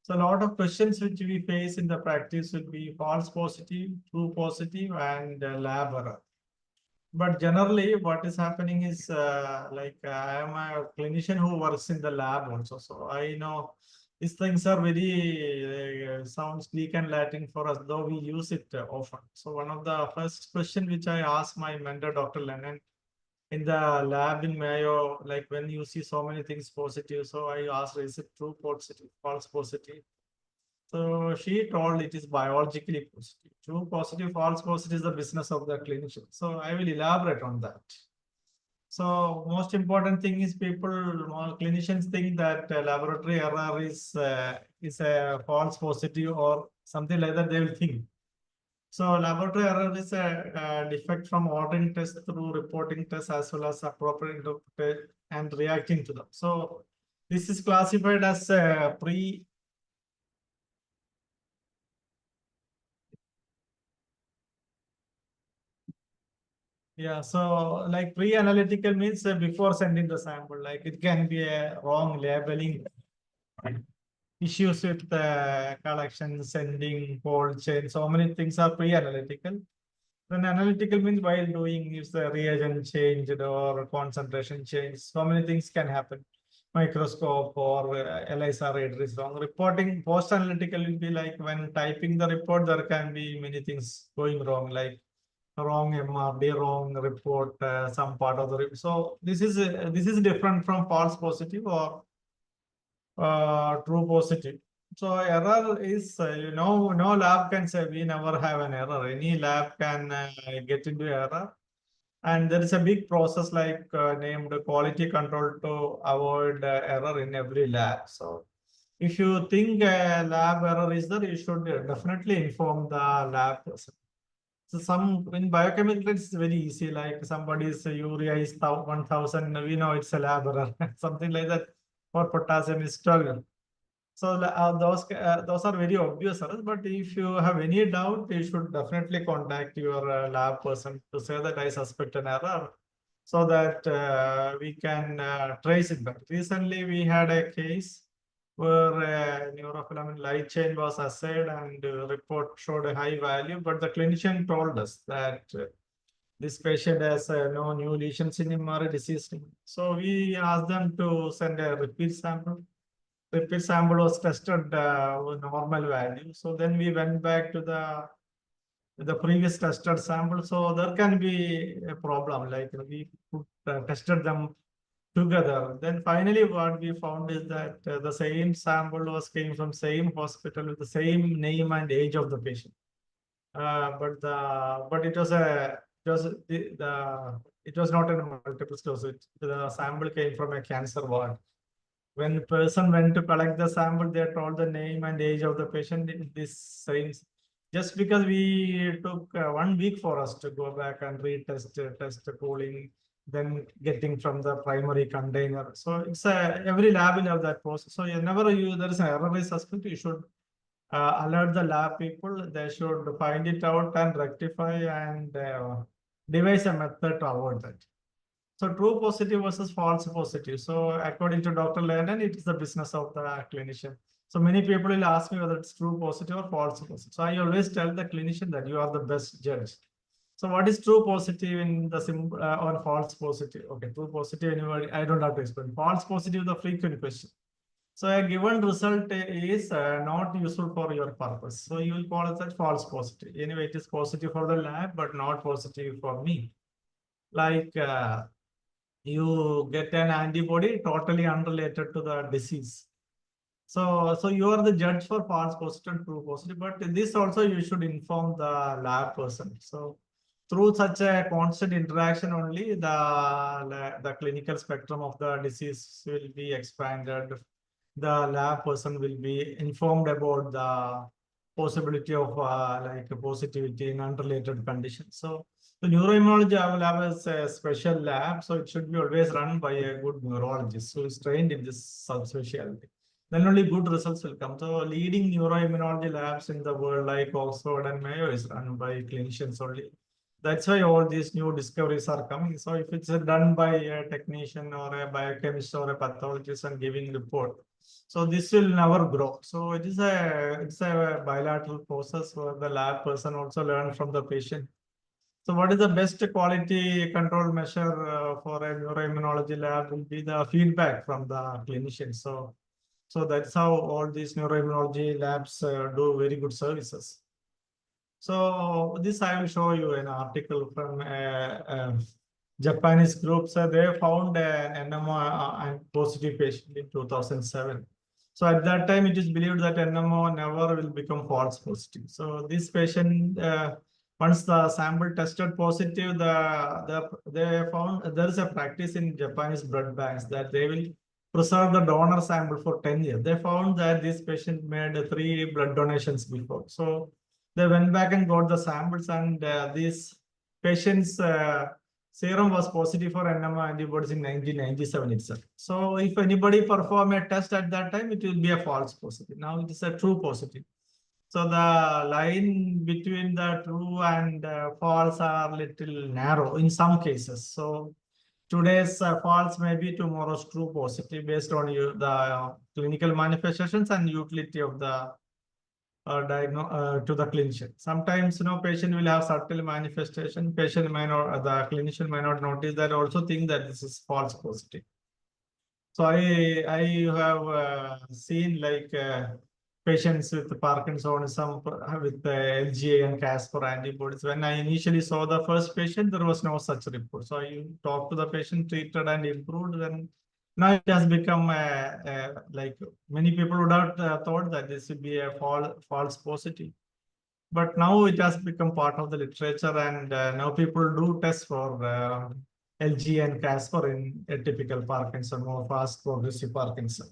So a lot of questions which we face in the practice will be false positive, true positive, and lab error. But generally, what is happening is I am a clinician who works in the lab also. So I know these things are very sounds Greek and Latin for us, though we use it often. So one of the first question which I asked my mentor, Dr. Lennon, in the lab in Mayo, like when you see so many things positive, so I asked, is it true positive, false positive? So she told it is biologically positive. True positive, false positive is the business of the clinician. So I will elaborate on that. So most important thing is clinicians think that laboratory error is a false positive or something like that. They will think. So laboratory error is a defect from ordering tests through reporting tests as well as appropriate interpretation and reacting to them. So this is classified as a Yeah, so like pre-analytical means before sending the sample, like it can be a wrong labeling, issues with collection, sending, cold chain, so many things are pre-analytical. Then analytical means while doing if the reagent changed or concentration changed, so many things can happen. Microscope or ELISA reader is wrong. Reporting post-analytical will be like when typing the report, there can be many things going wrong, like wrong MRD, wrong report, some part of the report. So this is different from false positive or true positive. So error is, no lab can say we never have an error. Any lab can get into error. And there is a big process like named quality control to avoid error in every lab. So if you think a lab error is there, you should definitely inform the lab person. So some in biochemical it's very easy, like somebody's urea is 1000, we know it's a lab error, something like that, or potassium is 12. So those are very obvious errors, but if you have any doubt, you should definitely contact your lab person to say that I suspect an error, so that we can trace it back. Recently, we had a case where neurofilament light chain was assayed and the report showed a high value, but the clinician told us that this patient has no new lesions in him or a disease. So we asked them to send a repeat sample. Repeat sample was tested with normal value. So then we went back to the previous tested sample. So there can be a problem, like we tested them together. Then finally what we found is that the same sample came from same hospital with the same name and age of the patient. But it was it was not a multiple sclerosis. The sample came from a cancer ward. When the person went to collect the sample, they told the name and age of the patient. This same, just because we took 1 week for us to go back and retest, test the cooling, then getting from the primary container. So it's every lab will have that process. So whenever there is an error is suspect, you should alert the lab people. They should find it out and rectify and devise a method to avoid that. So true positive versus false positive. So according to Dr. Lennon, it is the business of the clinician. So many people will ask me whether it's true positive or false positive. So I always tell the clinician that you are the best judge. So what is true positive in the or false positive? Okay, true positive, anybody, I don't have to explain. False positive, the frequent question. So a given result is not useful for your purpose. So you will call it as false positive. Anyway, it is positive for the lab, but not positive for me. Like you get an antibody totally unrelated to the disease. So you are the judge for false positive and true positive, but this also you should inform the lab person. So through such a constant interaction only, the clinical spectrum of the disease will be expanded. The lab person will be informed about the possibility of like positivity in unrelated conditions. So the neuroimmunology lab is a special lab, so it should be always run by a good neurologist who is trained in this subspecialty. Then only good results will come. So leading neuroimmunology labs in the world like Oxford and Mayo is run by clinicians only. That's why all these new discoveries are coming. So if it's done by a technician or a biochemist or a pathologist and giving report, so this will never grow. So it's a bilateral process where the lab person also learn from the patient. So what is the best quality control measure for a neuroimmunology lab will be the feedback from the clinician. So So that's how all these neuroimmunology labs do very good services. So this I will show you an article from Japanese group. So they found an NMO and positive patient in 2007. So at that time, it is believed that NMO never will become false positive. So this patient, once the sample tested positive, they found there is a practice in Japanese blood banks that they will preserve the donor sample for 10 years. They found that this patient made 3 blood donations before. So they went back and got the samples, and these patients' serum was positive for NMO antibodies in 1997 itself. So if anybody perform a test at that time, it will be a false positive. Now it is a true positive. So the line between the true and false are little narrow in some cases. So today's false may be tomorrow's true positive based on the clinical manifestations and utility of the to the clinician. Sometimes, patient will have subtle manifestation. Patient may not, the clinician may not notice that. Also think that this is false positive. So I have seen like patients with Parkinsonism with LGA and Casper antibodies. When I initially saw the first patient, there was no such report. So I talked to the patient, treated and improved. Then now it has become like many people would have thought that this would be a false positive. But now it has become part of the literature, and now people do test for LG and Casper in atypical Parkinson or fast progressive Parkinson.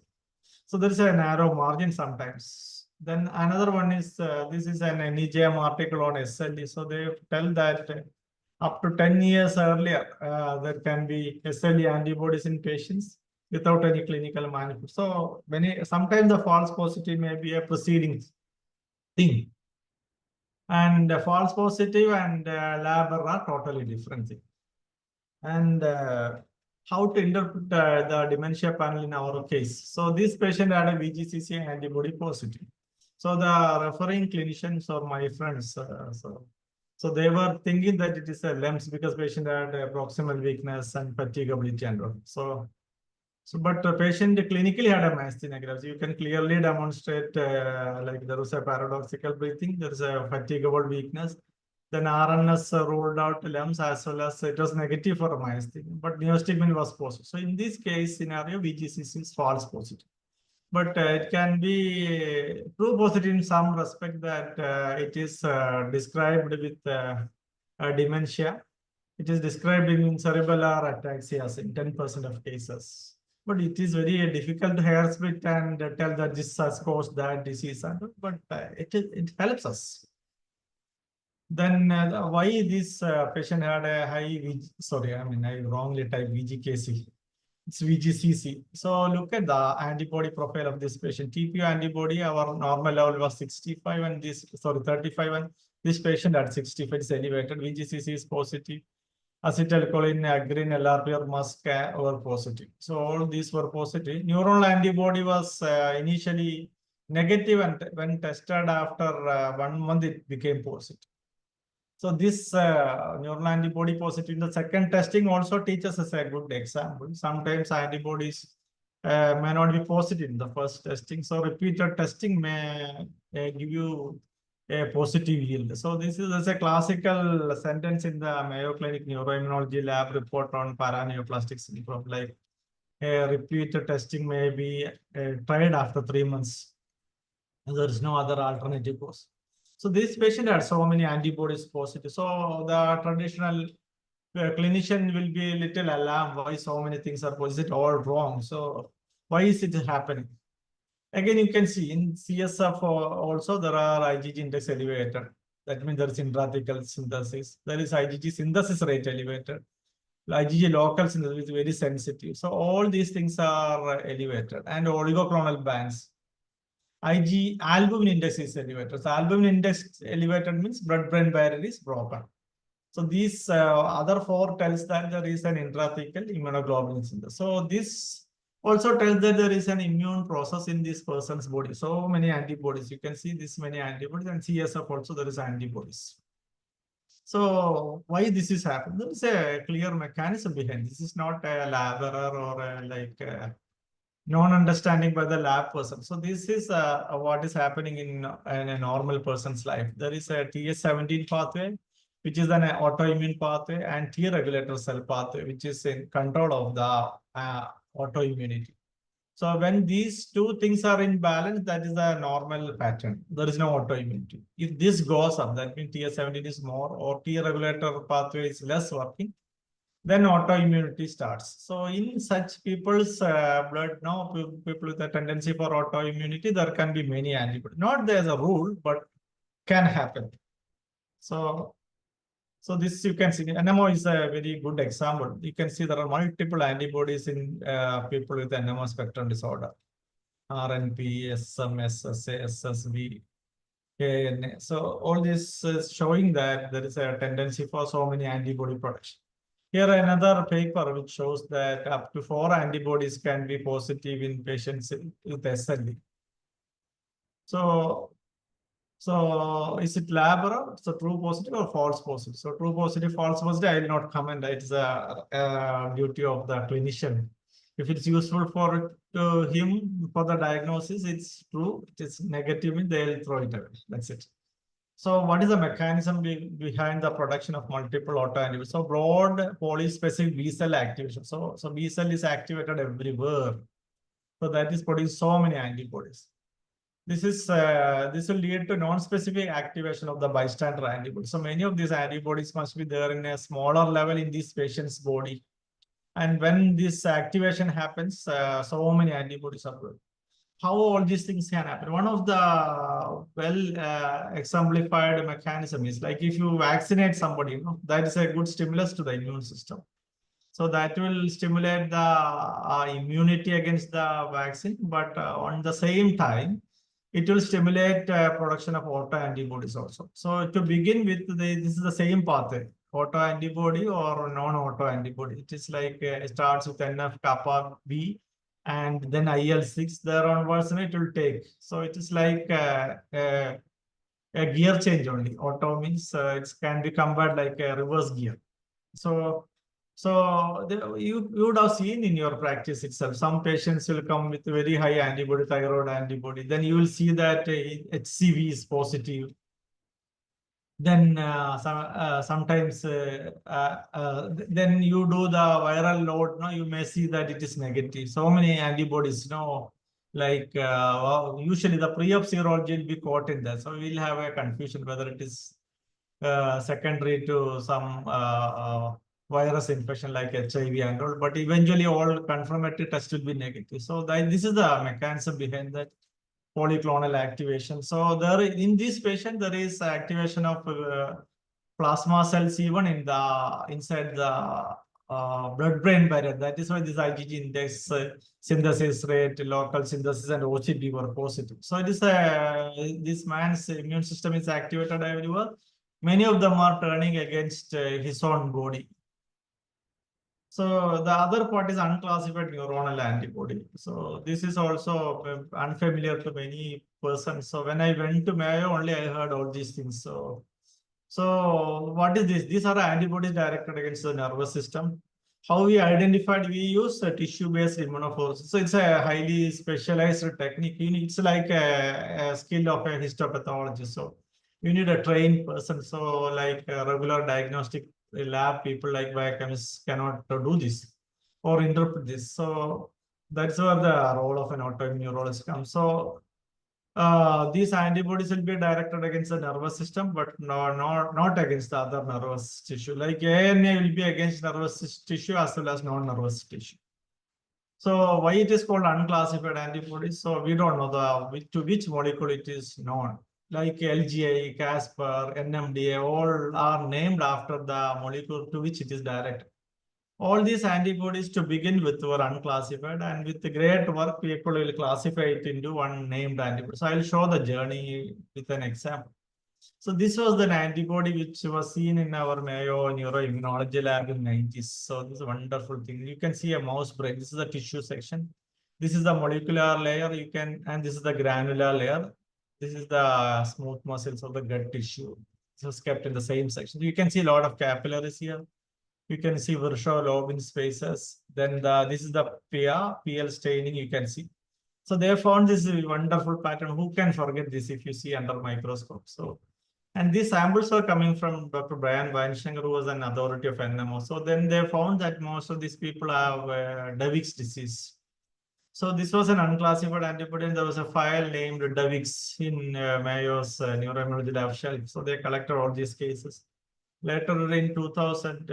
So there is a narrow margin sometimes. Then another one is, this is an NEJM article on SLE. So they tell that up to 10 years earlier, there can be SLE antibodies in patients without any clinical manifestation. So sometimes the false positive may be a preceding thing. And false positive and lab error are totally different things. And how to interpret the dementia panel in our case. So this patient had a VGCC antibody positive. So the referring clinicians or my friends, so they were thinking that it is a LEMS because patient had proximal weakness and fatigability and all. But the patient clinically had a myasthenia gravis. You can clearly demonstrate like there was a paradoxical breathing, there is a fatigable weakness. Then RNS ruled out LEMS as well as it was negative for myasthenia, but neostigmine was positive. So in this case scenario, VGCC is false positive. But it can be true positive in some respect that it is described with dementia. It is described in cerebellar ataxias in 10% of cases. But it is very difficult to hair split and tell that this has caused that disease. But it helps us. Then why this patient had a high, I wrongly typed VGKC. It's VGCC. So look at the antibody profile of this patient. TPO antibody, our normal level was 65 and 35, and this patient had 65, it's elevated. VGCC is positive. Acetylcholine, agrin, LRP or MuSK were positive. So all these were positive. Neuronal antibody was initially negative, and when tested after 1 month, it became positive. So this neural antibody positive in the second testing also teaches us a good example. Sometimes antibodies may not be positive in the first testing. So repeated testing may give you a positive yield. So this is a classical sentence in the Mayo Clinic Neuroimmunology Lab report on paraneoplastic syndrome, like repeated testing may be tried after 3 months. There is no other alternative course. So this patient had so many antibodies positive. So the traditional clinician will be a little alarmed. Why so many things are positive? Is it all wrong? So why is it happening? Again, you can see in CSF also there are IgG index elevated. That means there is intrathecal synthesis. There is IgG synthesis rate elevated. IgG local synthesis is very sensitive. So all these things are elevated, and oligoclonal bands. Ig albumin index is elevated. So albumin index elevated means blood-brain barrier is broken. So these other 4 tells that there is an intrathecal immunoglobulin synthesis. So this also tells that there is an immune process in this person's body. So many antibodies. You can see this many antibodies, and CSF also there is antibodies. So why this is happening? There is a clear mechanism behind. This is not a lab error or non-understanding by the lab person. So this is what is happening in a normal person's life. There is a TH17 pathway, which is an autoimmune pathway, and T regulator cell pathway, which is in control of the autoimmunity. So when these two things are in balance, that is a normal pattern. There is no autoimmunity. If this goes up, that means TH17 is more, or T regulator pathway is less working, then autoimmunity starts. So in such people's blood, now people with a tendency for autoimmunity, there can be many antibodies. Not there's a rule, but can happen. So this you can see, NMO is a very good example. You can see there are multiple antibodies in people with NMO spectrum disorder. RNP, SM, SSA, SSB, KNA. So all this is showing that there is a tendency for so many antibody production. Here another paper which shows that up to 4 antibodies can be positive in patients with SLE. So is it lab error? So true positive or false positive? So true positive, false positive, I will not comment. It's a duty of the clinician. If it's useful for him for the diagnosis, it's true. It is negative, they'll throw it away. That's it. So what is the mechanism behind the production of multiple autoantibodies? So broad polyspecific B cell activation. So B cell is activated everywhere. So that is producing so many antibodies. This will lead to non-specific activation of the bystander antibody. So many of these antibodies must be there in a smaller level in this patient's body. And when this activation happens, so many antibodies are produced. How all these things can happen? One of the exemplified mechanism is like if you vaccinate somebody, that is a good stimulus to the immune system. So that will stimulate the immunity against the vaccine, but on the same time, it will stimulate production of autoantibodies also. So to begin with, this is the same pathway, autoantibody or non-autoantibody. It is like it starts with NF-kappa B and then IL-6 there onwards, and it will take. So it is like a gear change only. Auto means it can be compared like a reverse gear. So you would have seen in your practice itself, some patients will come with very high antibody, thyroid antibody. Then you will see that HCV is positive. Then sometimes then you do the viral load, you may see that it is negative. So many antibodies, like usually the pre-op serology will be caught in that. So we'll have a confusion whether it is secondary to some virus infection like HIV and all, but eventually all confirmatory tests will be negative. So this is the mechanism behind that polyclonal activation. So there in this patient, there is activation of plasma cells even inside the blood-brain barrier. That is why this IgG index, synthesis rate, local synthesis, and OCP were positive. So it is this man's immune system is activated everywhere. Many of them are turning against his own body. So the other part is unclassified neuronal antibody. So this is also unfamiliar to many persons. So when I went to Mayo, only I heard all these things. So what is this? These are antibodies directed against the nervous system. How we identified? We use a tissue-based immunophoresis. So it's a highly specialized technique. It's like a skill of a histopathologist. So you need a trained person. So like a regular diagnostic lab people like biochemists cannot do this or interpret this. So that's where the role of an autoimmunologist comes. So these antibodies will be directed against the nervous system, but not against the other nervous tissue. Like ANA will be against nervous tissue as well as non-nervous tissue. So why it is called unclassified antibodies? So we don't know to which molecule it is known. Like LGA, Casper, NMDA, all are named after the molecule to which it is directed. All these antibodies to begin with were unclassified, and with the great work, people will classify it into one named antibody. So I'll show the journey with an example. So this was the antibody which was seen in our Mayo neuroimmunology lab in the 90s. So this is a wonderful thing. You can see a mouse brain. This is the tissue section. This is the molecular layer. And this is the granular layer. This is the smooth muscles of the gut tissue. This was kept in the same section. You can see a lot of capillaries here. You can see Virchow lobin spaces. Then this is the PL staining you can see. So they found this wonderful pattern. Who can forget this if you see under microscope? So, and these samples were coming from Dr. Brian Weinshanger, who was an authority of NMO. So then they found that most of these people have Davick's disease. So this was an unclassified antibody, and there was a file named Davick's in Mayo's neuroimmunology lab shelf. So they collected all these cases. Later in 2000,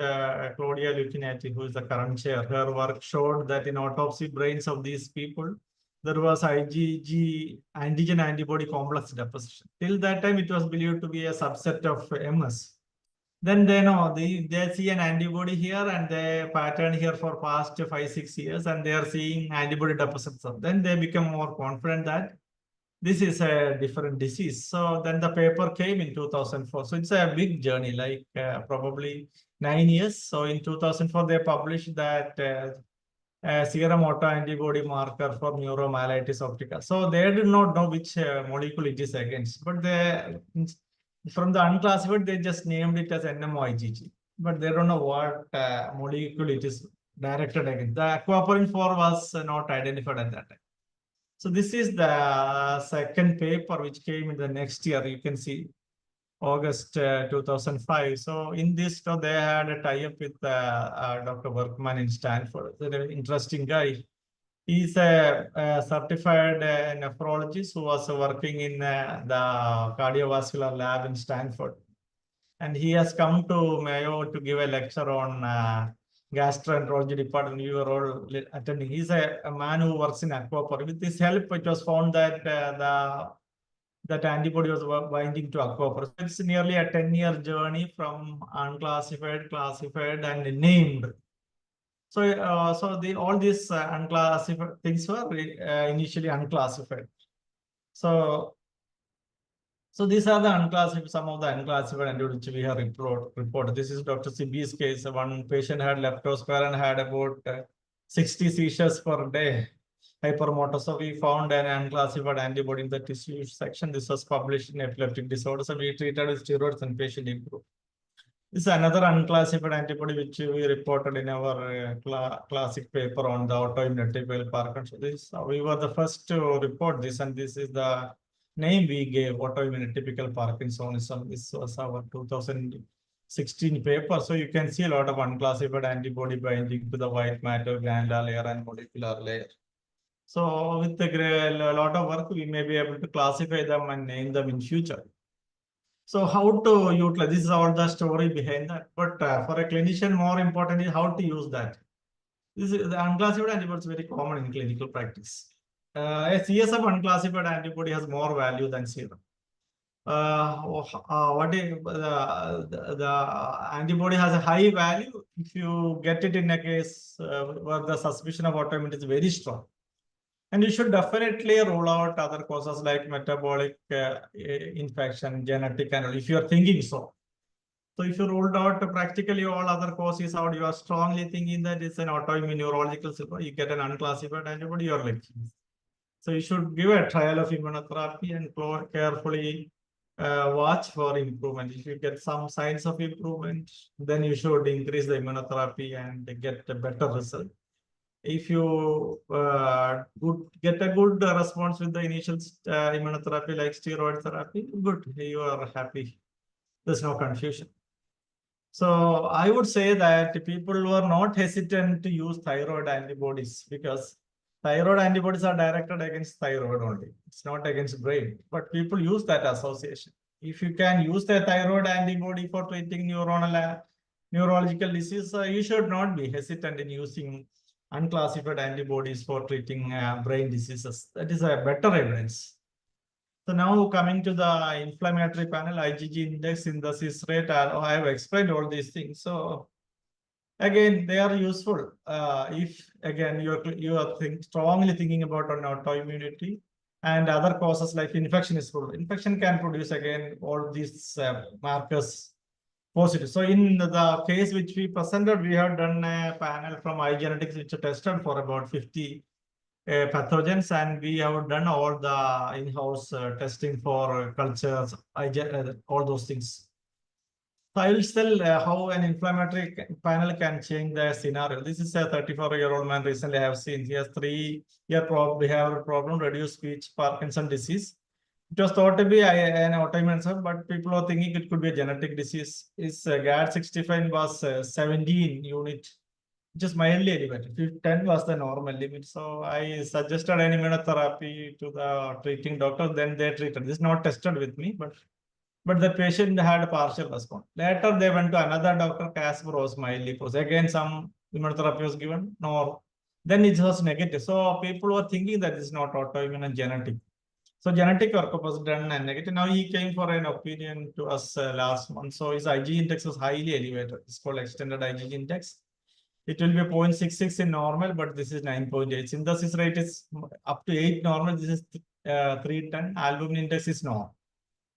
Claudia Lucinati, who is the current chair, her work showed that in autopsy brains of these people, there was IgG antigen antibody complex deposition. Till that time, it was believed to be a subset of MS. Then they know they see an antibody here and they pattern here for past 5-6 years, and they are seeing antibody deposits. Then they become more confident that this is a different disease. So then the paper came in 2004. So it's a big journey, like probably 9 years. So in 2004, they published that serum autoantibody marker for neuromyelitis optica. So they did not know which molecule it is against, but they, from the unclassified, they just named it as NMOIgG, but they don't know what molecule it is directed against. The aquaporin 4 was not identified at that time. So this is the second paper which came in the next year. You can see August 2005. So in this, they had a tie-up with Dr. Workman in Stanford. He's an interesting guy. He's a certified nephrologist who was working in the cardiovascular lab in Stanford. And he has come to Mayo to give a lecture on gastroenterology department. We were all attending. He's a man who works in aquaporin. With this help, it was found that that antibody was binding to aquaporin. It's nearly a 10-year journey from unclassified, classified, and named. So, all these unclassified things were initially unclassified. So these are the unclassified, some of the unclassified antibodies which we have reported. This is Dr. Sibi's case. One patient had leptospira and had about 60 seizures per day, hypermotor. So we found an unclassified antibody in the tissue section. This was published in Epileptic Disorders. So we treated with steroids and patient improved. This is another unclassified antibody which we reported in our classic paper on the autoimmune atypical Parkinson's. We were the first to report this, and this is the name we gave, autoimmune atypical Parkinsonism. This was our 2016 paper. So you can see a lot of unclassified antibody binding to the white matter, granular layer, and molecular layer. So with a lot of work, we may be able to classify them and name them in future. So how to utilize, this is all the story behind that. But for a clinician, more important is how to use that. This is the unclassified antibody is very common in clinical practice. A CSF unclassified antibody has more value than serum. What is the antibody has a high value if you get it in a case where the suspicion of autoimmunity is very strong. And you should definitely rule out other causes like metabolic infection, genetic, and if you are thinking so. So if you ruled out practically all other causes out, you are strongly thinking that it's an autoimmune neurological syndrome, you get an unclassified antibody, you're lucky. So you should give a trial of immunotherapy and carefully watch for improvement. If you get some signs of improvement, then you should increase the immunotherapy and get a better result. If you get a good response with the initial immunotherapy like steroid therapy, good, you are happy. There's no confusion. So I would say that people were not hesitant to use thyroid antibodies because thyroid antibodies are directed against thyroid only. It's not against brain, but people use that association. If you can use the thyroid antibody for treating neurological disease, you should not be hesitant in using unclassified antibodies for treating brain diseases. That is a better evidence. So now coming to the inflammatory panel, IgG index, synthesis rate, I have explained all these things. So again, they are useful if again you are strongly thinking about an autoimmunity and other causes like infection is full. Infection can produce again all these markers positive. So in the case which we presented, we have done a panel from iGenetics which tested for about 50 pathogens, and we have done all the in-house testing for cultures, all those things. So I will tell how an inflammatory panel can change the scenario. This is a 34-year-old man recently I have seen. He has 3-year behavioral problem, reduced speech, Parkinson disease. It was thought to be an autoimmune, but people are thinking it could be a genetic disease. His GAD65 was 17 unit, which is mildly elevated. 10 was the normal limit. So I suggested an immunotherapy to the treating doctor. Then they treated. This is not tested with me, but the patient had a partial response. Later, they went to another doctor, Casper was mildly positive. Again, some immunotherapy was given, no. Then it was negative. So people were thinking that this is not autoimmune and genetic. So genetic workup was done and negative. Now he came for an opinion to us last month. So his IgG index was highly elevated. It's called extended IgG index. It will be 0.66 in normal, but this is 9.8. Synthesis rate is up to 8 normal. This is 310. Albumin index is normal.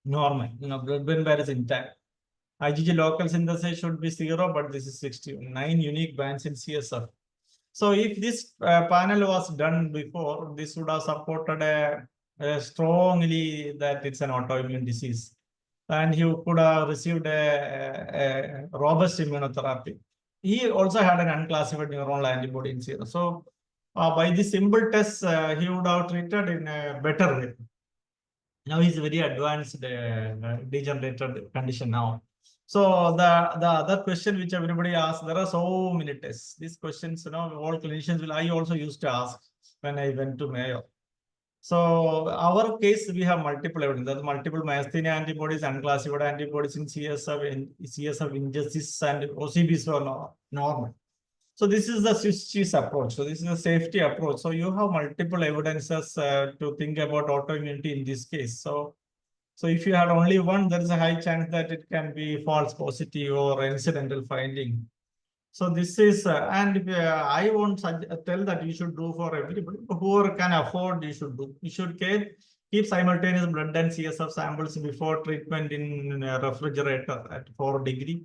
Blood-brain barrier is intact. IgG local synthesis should be 0, but this is 69 unique bands in CSF. So if this panel was done before, this would have supported strongly that it's an autoimmune disease. And he could have received a robust immunotherapy. He also had an unclassified neuronal antibody in serum. So by this simple test, he would have treated in a better way. Now he's very advanced degenerated condition now. So the other question which everybody asks, there are so many tests. These questions, all clinicians will, I also used to ask when I went to Mayo. So our case, we have multiple evidence. There's multiple myasthenia antibodies, unclassified antibodies in CSF injustice and OCBs were normal. So this is the Swiss cheese approach. So this is a safety approach. So you have multiple evidences to think about autoimmunity in this case. So if you had only one, there is a high chance that it can be false positive or incidental finding. So this is, and I won't tell that you should do for everybody. Whoever can afford, you should do. You should keep simultaneous blood and CSF samples before treatment in a refrigerator at 4 degrees.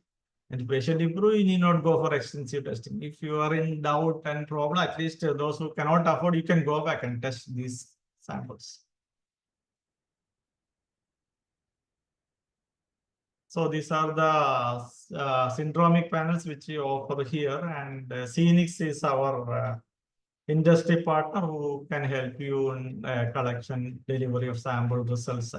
And patient improve, you need not go for extensive testing. If you are in doubt and problem, at least those who cannot afford, you can go back and test these samples. So these are the syndromic panels which we offer here, and CNIX is our industry partner who can help you in collection, delivery of sample results.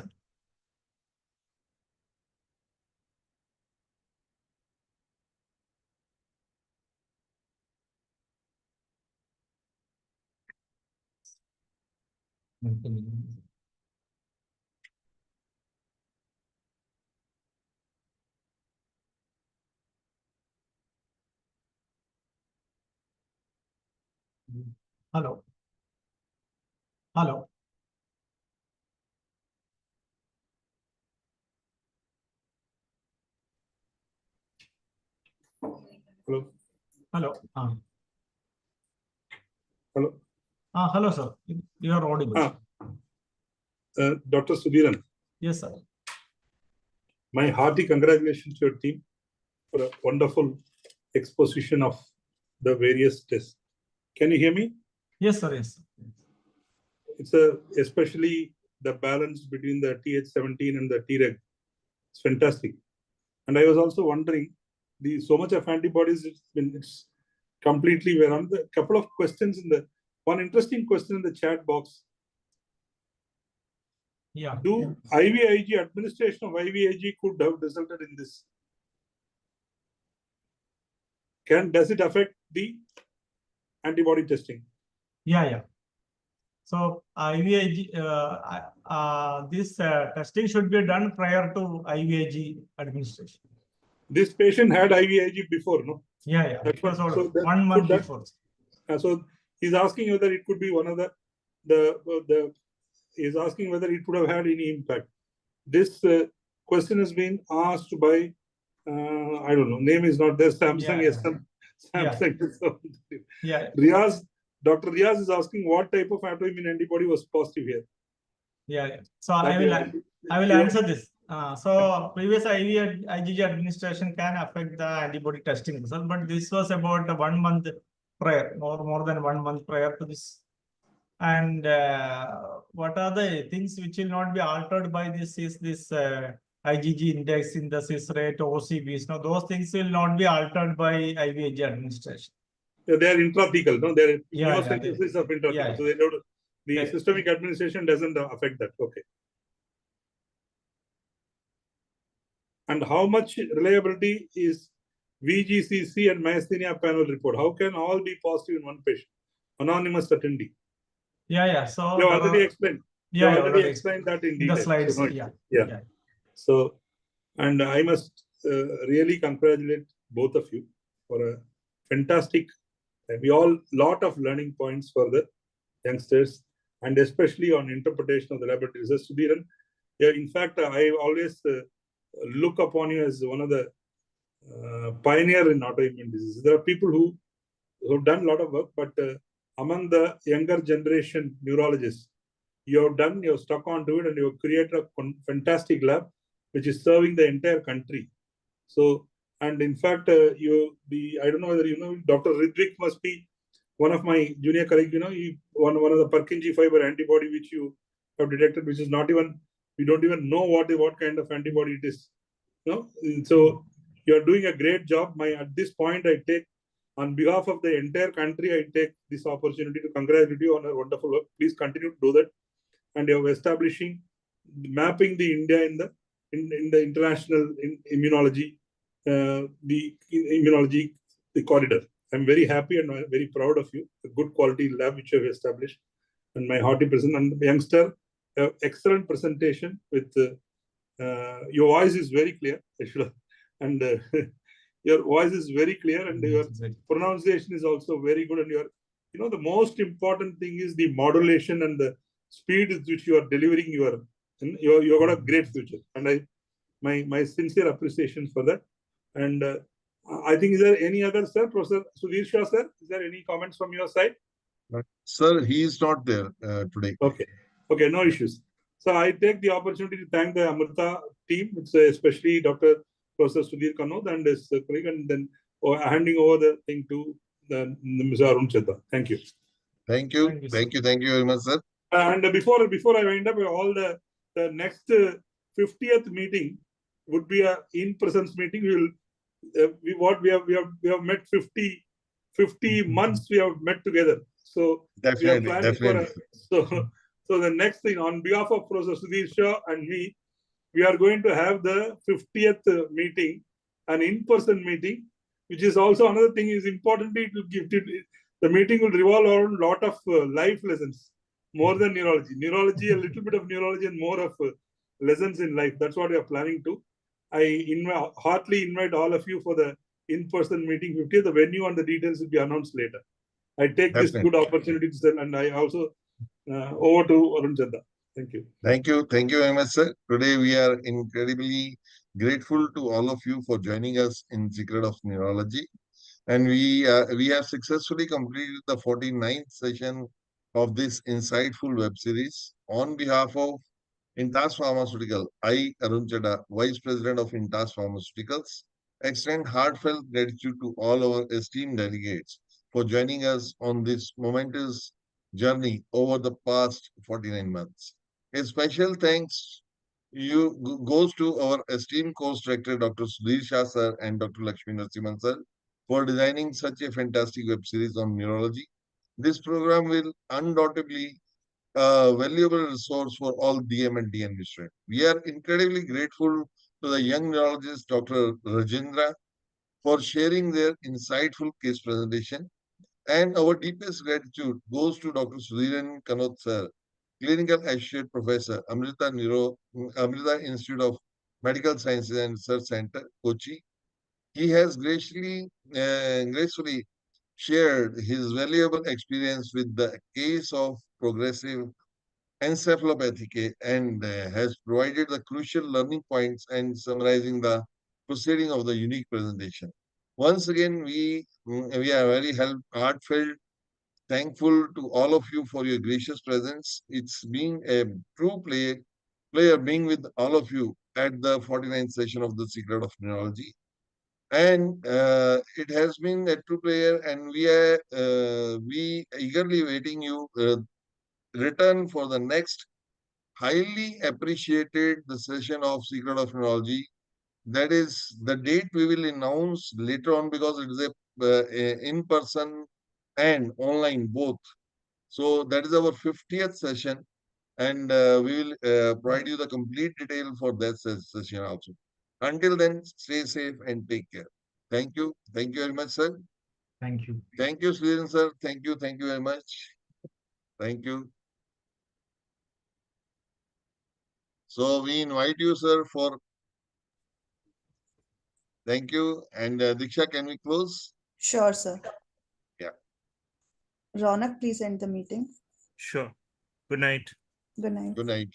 Hello. Hello. Hello. Hello. Hello. Hello, sir. You are audible. Dr. Sudhiran. Yes, sir. My hearty congratulations to your team for a wonderful exposition of the various tests. Can you hear me? Yes, sir. Yes. It's especially the balance between the TH17 and the Treg. It's fantastic. And I was also wondering, so much of antibodies, it's completely where on the couple of questions in the one interesting question in the chat box. Yeah. Do IVIG administration of IVIG could have resulted in this? Does it affect the antibody testing? Yeah. So IVIG, this testing should be done prior to IVIG administration. This patient had IVIG before, no? Yeah. That's So 1 month before. So he's asking whether it could be one of he's asking whether it would have had any impact. This question has been asked by, I don't know, name is not there, Samsung. Yeah. Riaz, Dr. Riaz is asking what type of autoimmune antibody was positive here. Yeah. So I will answer this. So previous IgG administration can affect the antibody testing result, but this was about 1 month prior, or more than 1 month prior to this. And what are the things which will not be altered by this is this IgG index, synthesis rate, OCBs. Now, those things will not be altered by IVIG administration. They are intrathecal, no? They're Yeah, yeah, immunosynthesis of intrathecal. yeah. So they don't, the Yeah. systemic administration doesn't affect that. Okay. And how much reliability is VGCC and myasthenia panel report? How can all be positive in one patient? Anonymous attendee. Yeah. So You have already explained. You Yeah, have yeah, already already explained that in in detail. the slides. So, Yeah. So, and I must really congratulate both of you for a fantastic. We all lot of learning points for the youngsters, and especially on interpretation of the laboratory research. Sudhiran, yeah, in fact, I always look upon you as one of the pioneer in autoimmune diseases. There are people who have done a lot of work, but among the younger generation neurologists, you have stuck onto it, and you have created a fantastic lab, which is serving the entire country. So, and in fact, I don't know whether you know, Dr. Ridvik must be one of my junior colleagues. You know, one of the Purkinje fiber antibody which you have detected, which is not even, we don't even know what kind of antibody it is. You know? So you are doing a great job. At this point, I take, on behalf of the entire country, I take this opportunity to congratulate you on your wonderful work. Please continue to do that. And you are establishing, mapping the India in the international immunology, the corridor. I'm very happy and very proud of you. A good quality lab which you have established. And my hearty present and youngster, excellent presentation with your voice is very clear. And your voice is very clear, and your pronunciation is also very good. And the most important thing is the modulation and the speed with which you are delivering you've got a great future. And my sincere appreciation for that. And I think, is there any other, sir? Professor Sudhir Shah, sir, is there any comments from your side? Sir, he is not there today. Okay, no issues. So I take the opportunity to thank the Amrita team, especially Dr. Professor Sudhir Kanod and his colleague, and then handing over the thing to Mr. Arun Chadha. Thank you. Thank you very much, sir. And before I wind up, all the next 50th meeting would be a in-presence meeting. We have met 50 months we have met together. So Definitely. So the next thing, on behalf of Professor Sudhir Shah and me, we are going to have the 50th meeting, an in-person meeting, which is also another thing is importantly to give the meeting will revolve around a lot of life lessons, more than neurology. Neurology, a little bit of neurology and more of lessons in life. That's what we are planning to. I heartily invite all of you for the in-person meeting 50th. The venue and the details will be announced later. I take this good opportunity to tell, and I also over to Arun Chadha. Thank you. Thank you very much, sir. Today we are incredibly grateful to all of you for joining us in Secret of Neurology. And we have successfully completed the 49th session of this insightful web series. On behalf of Intas Pharmaceutical, I, Arun Chadha, Vice President of Intas Pharmaceuticals, extend heartfelt gratitude to all our esteemed delegates for joining us on this momentous journey over the past 49 months. A special thanks goes to our esteemed course director, Dr. Sudhir Shah sir and Dr. Lakshmi Narasimhan sir, for designing such a fantastic web series on neurology. This program will undoubtedly a valuable resource for all DM and DNB students. We are incredibly grateful to the young neurologist, Dr. Rajendra, for sharing their insightful case presentation. And our deepest gratitude goes to Dr. Sudhiran Kanod sir, Clinical Associate Professor, Amrita Institute of Medical Sciences and Research Center, Kochi. He has gracefully shared his valuable experience with the case of progressive encephalopathy and has provided the crucial learning points and summarizing the proceeding of the unique presentation. Once again, we are very heartfelt, thankful to all of you for your gracious presence. It's been a true pleasure being with all of you at the 49th session of the Secret of Neurology. And it has been a true pleasure, and we eagerly waiting you return for the next highly appreciated the session of Secret of Neurology. That is the date we will announce later on because it is a in-person and online both. So that is our 50th session, and we will provide you the complete detail for that session also. Until then, stay safe and take care. Thank you. Thank you very much, sir. Thank you. Thank you, Sridharan sir. Thank you. Thank you very much. Thank you. So we invite you, sir, for. Thank you. And Diksha, can we close? Sure, sir. Yeah. Ronak, please end the meeting. Sure. Good night. Good night. Good night.